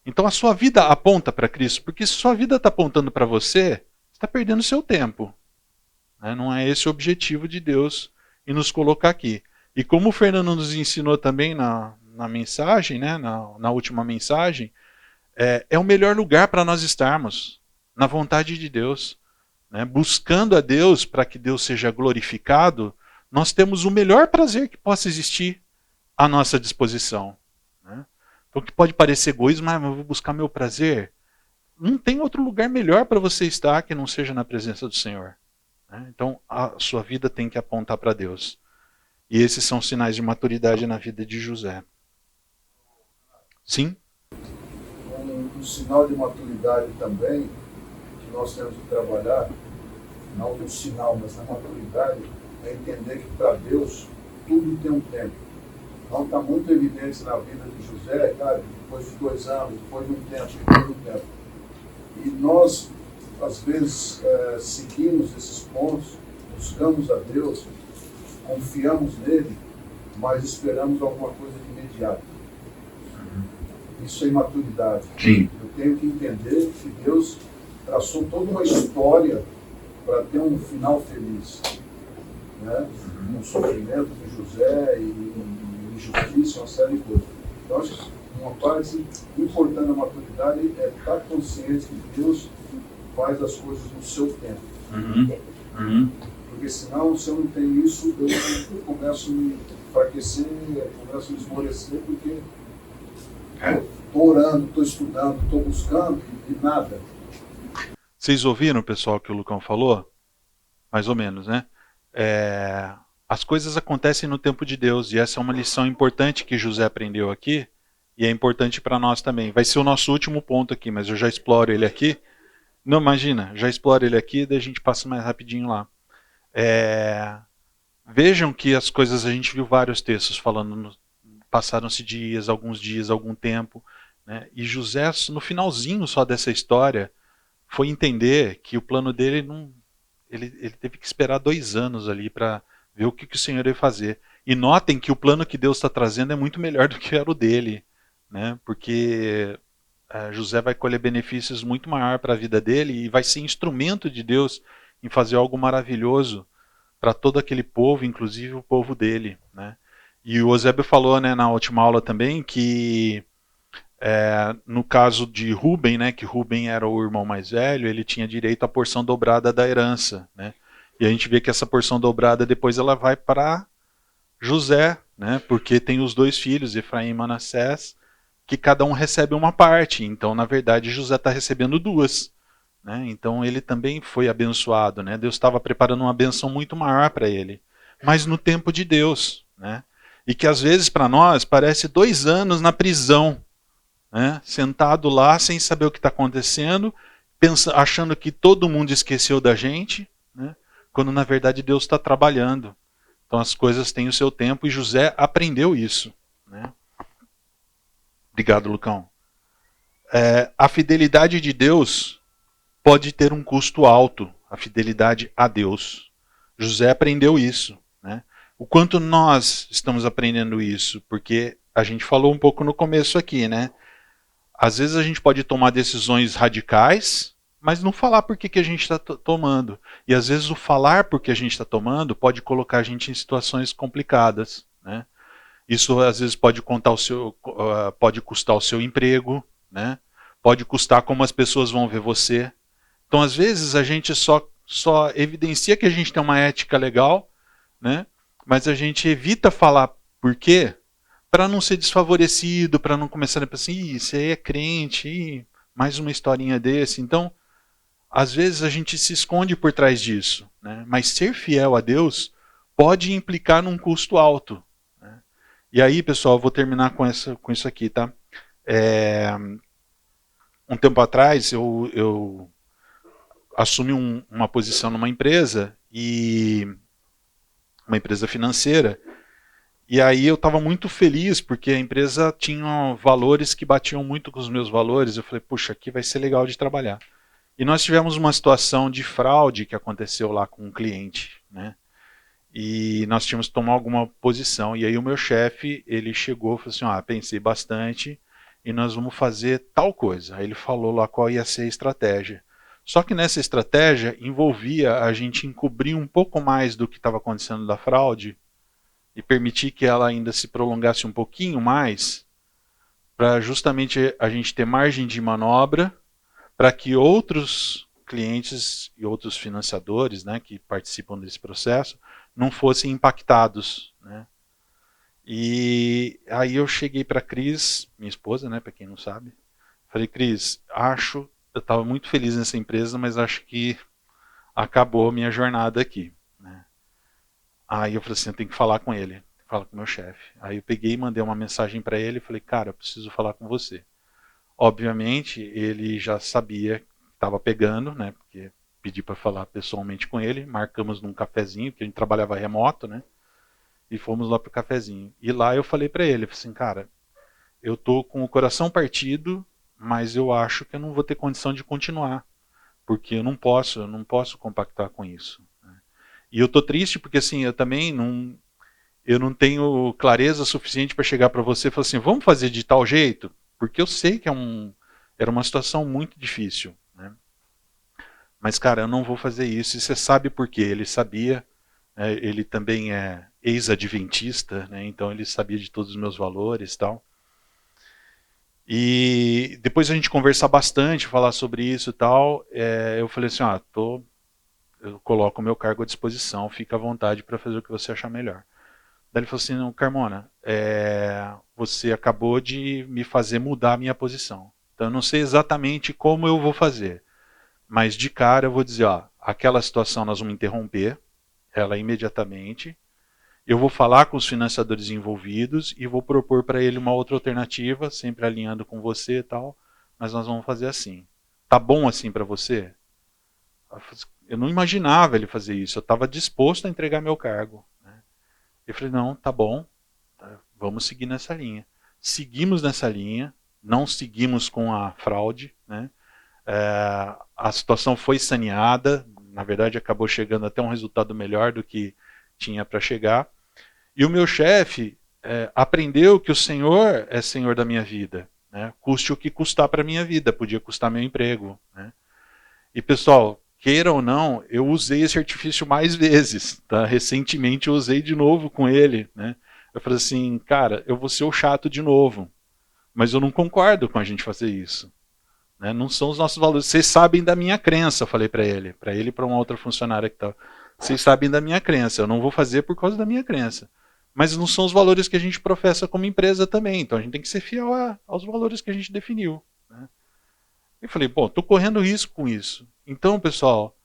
Então a sua vida aponta para Cristo, porque se sua vida está apontando para você, você está perdendo seu tempo. Né? Não é esse o objetivo de Deus em nos colocar aqui. E como o Fernando nos ensinou também na mensagem, né, na última mensagem, é o melhor lugar para nós estarmos, na vontade de Deus. Né? Buscando a Deus para que Deus seja glorificado, nós temos o melhor prazer que possa existir à nossa disposição. Né? Então, que pode parecer egoísmo, mas eu vou buscar meu prazer. Não tem outro lugar melhor para você estar que não seja na presença do Senhor. Né? Então, a sua vida tem que apontar para Deus. E esses são sinais de maturidade na vida de José. Sim? Um sinal de maturidade também, que nós temos que trabalhar, não no sinal, mas na maturidade, é entender que para Deus tudo tem um tempo. Então está muito evidente na vida de José, cara, depois de 2 anos, depois de um tempo, depois de um tempo. E nós, às vezes, seguimos esses pontos, buscamos a Deus, confiamos nele, mas esperamos alguma coisa de imediato. Isso é imaturidade. Sim. Eu tenho que entender que Deus traçou toda uma história para ter um final feliz. Né? Um sofrimento de José e injustiça, uma série de coisas. Então, acho que uma parte importante da maturidade é estar consciente que Deus faz as coisas no seu tempo. Porque senão, se eu não tenho isso, eu começo a me enfraquecer, começo a me esmorecer, porque estou orando, estou estudando, estou buscando e nada. Vocês ouviram, pessoal, o que o Lucão falou? Mais ou menos, né? As coisas acontecem no tempo de Deus, e essa é uma lição importante que José aprendeu aqui, e é importante para nós também. Vai ser o nosso último ponto aqui, mas eu já exploro ele aqui. Não, imagina, já exploro ele aqui, daí a gente passa mais rapidinho lá. Vejam que as coisas, a gente viu vários textos falando, passaram-se dias, algum tempo, né? E José, no finalzinho só dessa história, foi entender que o plano dele ele teve que esperar 2 anos ali para ver o que o Senhor ia fazer. E notem que o plano que Deus está trazendo é muito melhor do que era o dele, né? Porque José vai colher benefícios muito maior para a vida dele e vai ser instrumento de Deus em fazer algo maravilhoso para todo aquele povo, inclusive o povo dele, né? E o Eusébio falou, né, na última aula também que no caso de Rúben, né, que Rúben era o irmão mais velho, ele tinha direito à porção dobrada da herança, né? E a gente vê que essa porção dobrada depois ela vai para José, né? Porque tem os 2 filhos, Efraim e Manassés, que cada um recebe uma parte. Então, na verdade, José está recebendo 2. Né? Então, ele também foi abençoado. Né? Deus estava preparando uma benção muito maior para ele. Mas no tempo de Deus. Né? E que às vezes para nós parece 2 anos na prisão. Né? Sentado lá sem saber o que está acontecendo, achando que todo mundo esqueceu da gente, né? Quando na verdade Deus está trabalhando. Então as coisas têm o seu tempo e José aprendeu isso. Né? Obrigado, Lucão. A fidelidade de Deus pode ter um custo alto, a fidelidade a Deus. José aprendeu isso. Né? O quanto nós estamos aprendendo isso? Porque a gente falou um pouco no começo aqui, né? Às vezes a gente pode tomar decisões radicais, mas não falar por que a gente está tomando. E às vezes o falar por que a gente está tomando pode colocar a gente em situações complicadas. Né? Isso às vezes pode custar o seu emprego, né? Pode custar como as pessoas vão ver você. Então às vezes a gente só só evidencia que a gente tem uma ética legal, né? Mas a gente evita falar por quê, para não ser desfavorecido, para não começar a pensar assim, isso aí é crente, mais uma historinha desse. Então, às vezes a gente se esconde por trás disso, né? Mas ser fiel a Deus pode implicar num custo alto, né? E aí, pessoal, eu vou terminar com isso aqui, tá? Um tempo atrás, eu assumi uma posição numa empresa, uma empresa financeira, e aí eu estava muito feliz, porque a empresa tinha valores que batiam muito com os meus valores. Eu falei, puxa, aqui vai ser legal de trabalhar. E nós tivemos uma situação de fraude que aconteceu lá com um cliente, né? E nós tínhamos que tomar alguma posição. E aí o meu chefe, ele chegou e falou assim, pensei bastante e nós vamos fazer tal coisa. Aí ele falou lá qual ia ser a estratégia. Só que nessa estratégia envolvia a gente encobrir um pouco mais do que estava acontecendo da fraude e permitir que ela ainda se prolongasse um pouquinho mais, para justamente a gente ter margem de manobra para que outros clientes e outros financiadores, né, que participam desse processo não fossem impactados, né? E aí eu cheguei para a Cris, minha esposa, né, para quem não sabe, falei, Cris, eu estava muito feliz nessa empresa, mas acho que acabou a minha jornada aqui, né? Aí eu falei assim, eu tenho que falar com ele, falar com o meu chefe. Aí eu peguei e mandei uma mensagem para ele e falei, cara, eu preciso falar com você. Obviamente, ele já sabia que estava pegando, né? Porque pedi para falar pessoalmente com ele, marcamos num cafezinho, porque a gente trabalhava remoto, né? E fomos lá pro cafezinho. E lá eu falei para ele, assim, cara, eu tô com o coração partido, mas eu acho que eu não vou ter condição de continuar, porque eu não posso compactar com isso, né? E eu tô triste porque assim, eu também não tenho clareza suficiente para chegar para você e falar assim, vamos fazer de tal jeito, porque eu sei que era uma situação muito difícil, né? Mas, cara, eu não vou fazer isso. E você sabe por quê? Ele sabia, ele também é ex-adventista, né? Então ele sabia de todos os meus valores e tal. E depois a gente conversar bastante, falar sobre isso e tal, eu falei assim, eu coloco o meu cargo à disposição, fica à vontade para fazer o que você achar melhor. Daí ele falou assim, não, Carmona, você acabou de me fazer mudar a minha posição. Então eu não sei exatamente como eu vou fazer, mas de cara eu vou dizer, aquela situação nós vamos interromper ela imediatamente, eu vou falar com os financiadores envolvidos e vou propor para ele uma outra alternativa, sempre alinhando com você e tal, mas nós vamos fazer assim. Tá bom assim para você? Eu não imaginava ele fazer isso, eu estava disposto a entregar meu cargo. Eu falei, não, tá bom, vamos seguir nessa linha. Seguimos nessa linha, não seguimos com a fraude, né? A situação foi saneada, na verdade acabou chegando até um resultado melhor do que tinha para chegar. E o meu chefe aprendeu que o Senhor é Senhor da minha vida, né? Custe o que custar para a minha vida, podia custar meu emprego, né? E pessoal, queira ou não, eu usei esse artifício mais vezes, tá? Recentemente eu usei de novo com ele, né? Eu falei assim, cara, eu vou ser o chato de novo, mas eu não concordo com a gente fazer isso, né? Não são os nossos valores. Vocês sabem da minha crença, eu falei para ele e para uma outra funcionária que tá. Vocês sabem da minha crença, eu não vou fazer por causa da minha crença, mas não são os valores que a gente professa como empresa também, então a gente tem que ser fiel aos valores que a gente definiu, né? Eu falei, bom, estou correndo risco com isso. Então, pessoal,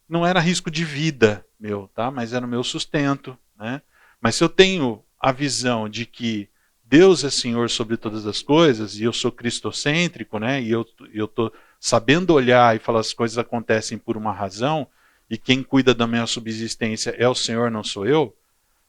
não era risco de vida meu, tá? Mas era o meu sustento, né? Mas se eu tenho a visão de que Deus é Senhor sobre todas as coisas e eu sou cristocêntrico, né? E eu estou sabendo olhar e falar as coisas acontecem por uma razão e quem cuida da minha subsistência é o Senhor, não sou eu.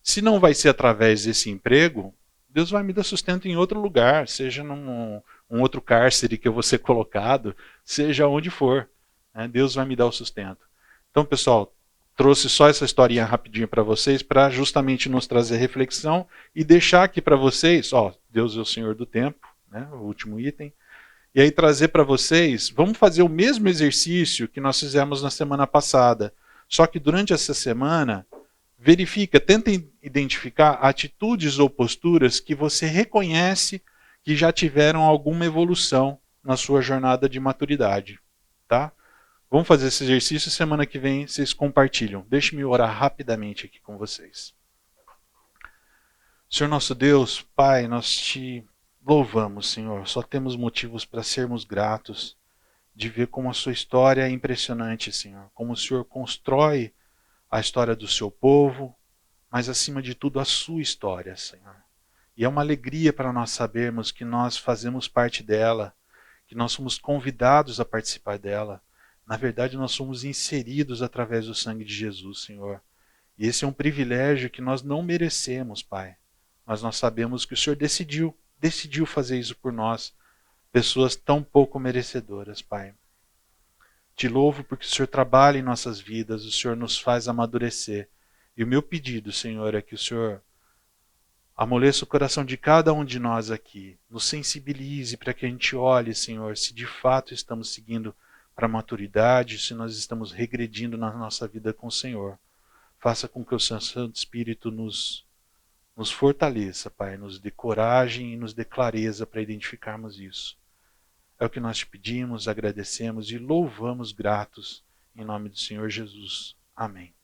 Se não vai ser através desse emprego, Deus vai me dar sustento em outro lugar, seja num outro cárcere que eu vou ser colocado, seja onde for, né? Deus vai me dar o sustento. Então, pessoal, trouxe só essa historinha rapidinho para vocês, para justamente nos trazer reflexão e deixar aqui para vocês, Deus é o Senhor do tempo, né? O último item, e aí trazer para vocês, vamos fazer o mesmo exercício que nós fizemos na semana passada, só que durante essa semana, tentem identificar atitudes ou posturas que você reconhece que já tiveram alguma evolução na sua jornada de maturidade, tá? Vamos fazer esse exercício, semana que vem vocês compartilham. Deixe-me orar rapidamente aqui com vocês. Senhor nosso Deus, Pai, nós te louvamos, Senhor. Só temos motivos para sermos gratos de ver como a sua história é impressionante, Senhor. Como o Senhor constrói a história do seu povo, mas acima de tudo a sua história, Senhor. E é uma alegria para nós sabermos que nós fazemos parte dela, que nós somos convidados a participar dela. Na verdade, nós somos inseridos através do sangue de Jesus, Senhor. E esse é um privilégio que nós não merecemos, Pai. Mas nós sabemos que o Senhor decidiu fazer isso por nós, pessoas tão pouco merecedoras, Pai. Te louvo porque o Senhor trabalha em nossas vidas, o Senhor nos faz amadurecer. E o meu pedido, Senhor, é que o Senhor amoleça o coração de cada um de nós aqui, nos sensibilize para que a gente olhe, Senhor, se de fato estamos seguindo para a maturidade, se nós estamos regredindo na nossa vida com o Senhor. Faça com que o seu Santo Espírito nos fortaleça, Pai, nos dê coragem e nos dê clareza para identificarmos isso. É o que nós te pedimos, agradecemos e louvamos gratos em nome do Senhor Jesus. Amém.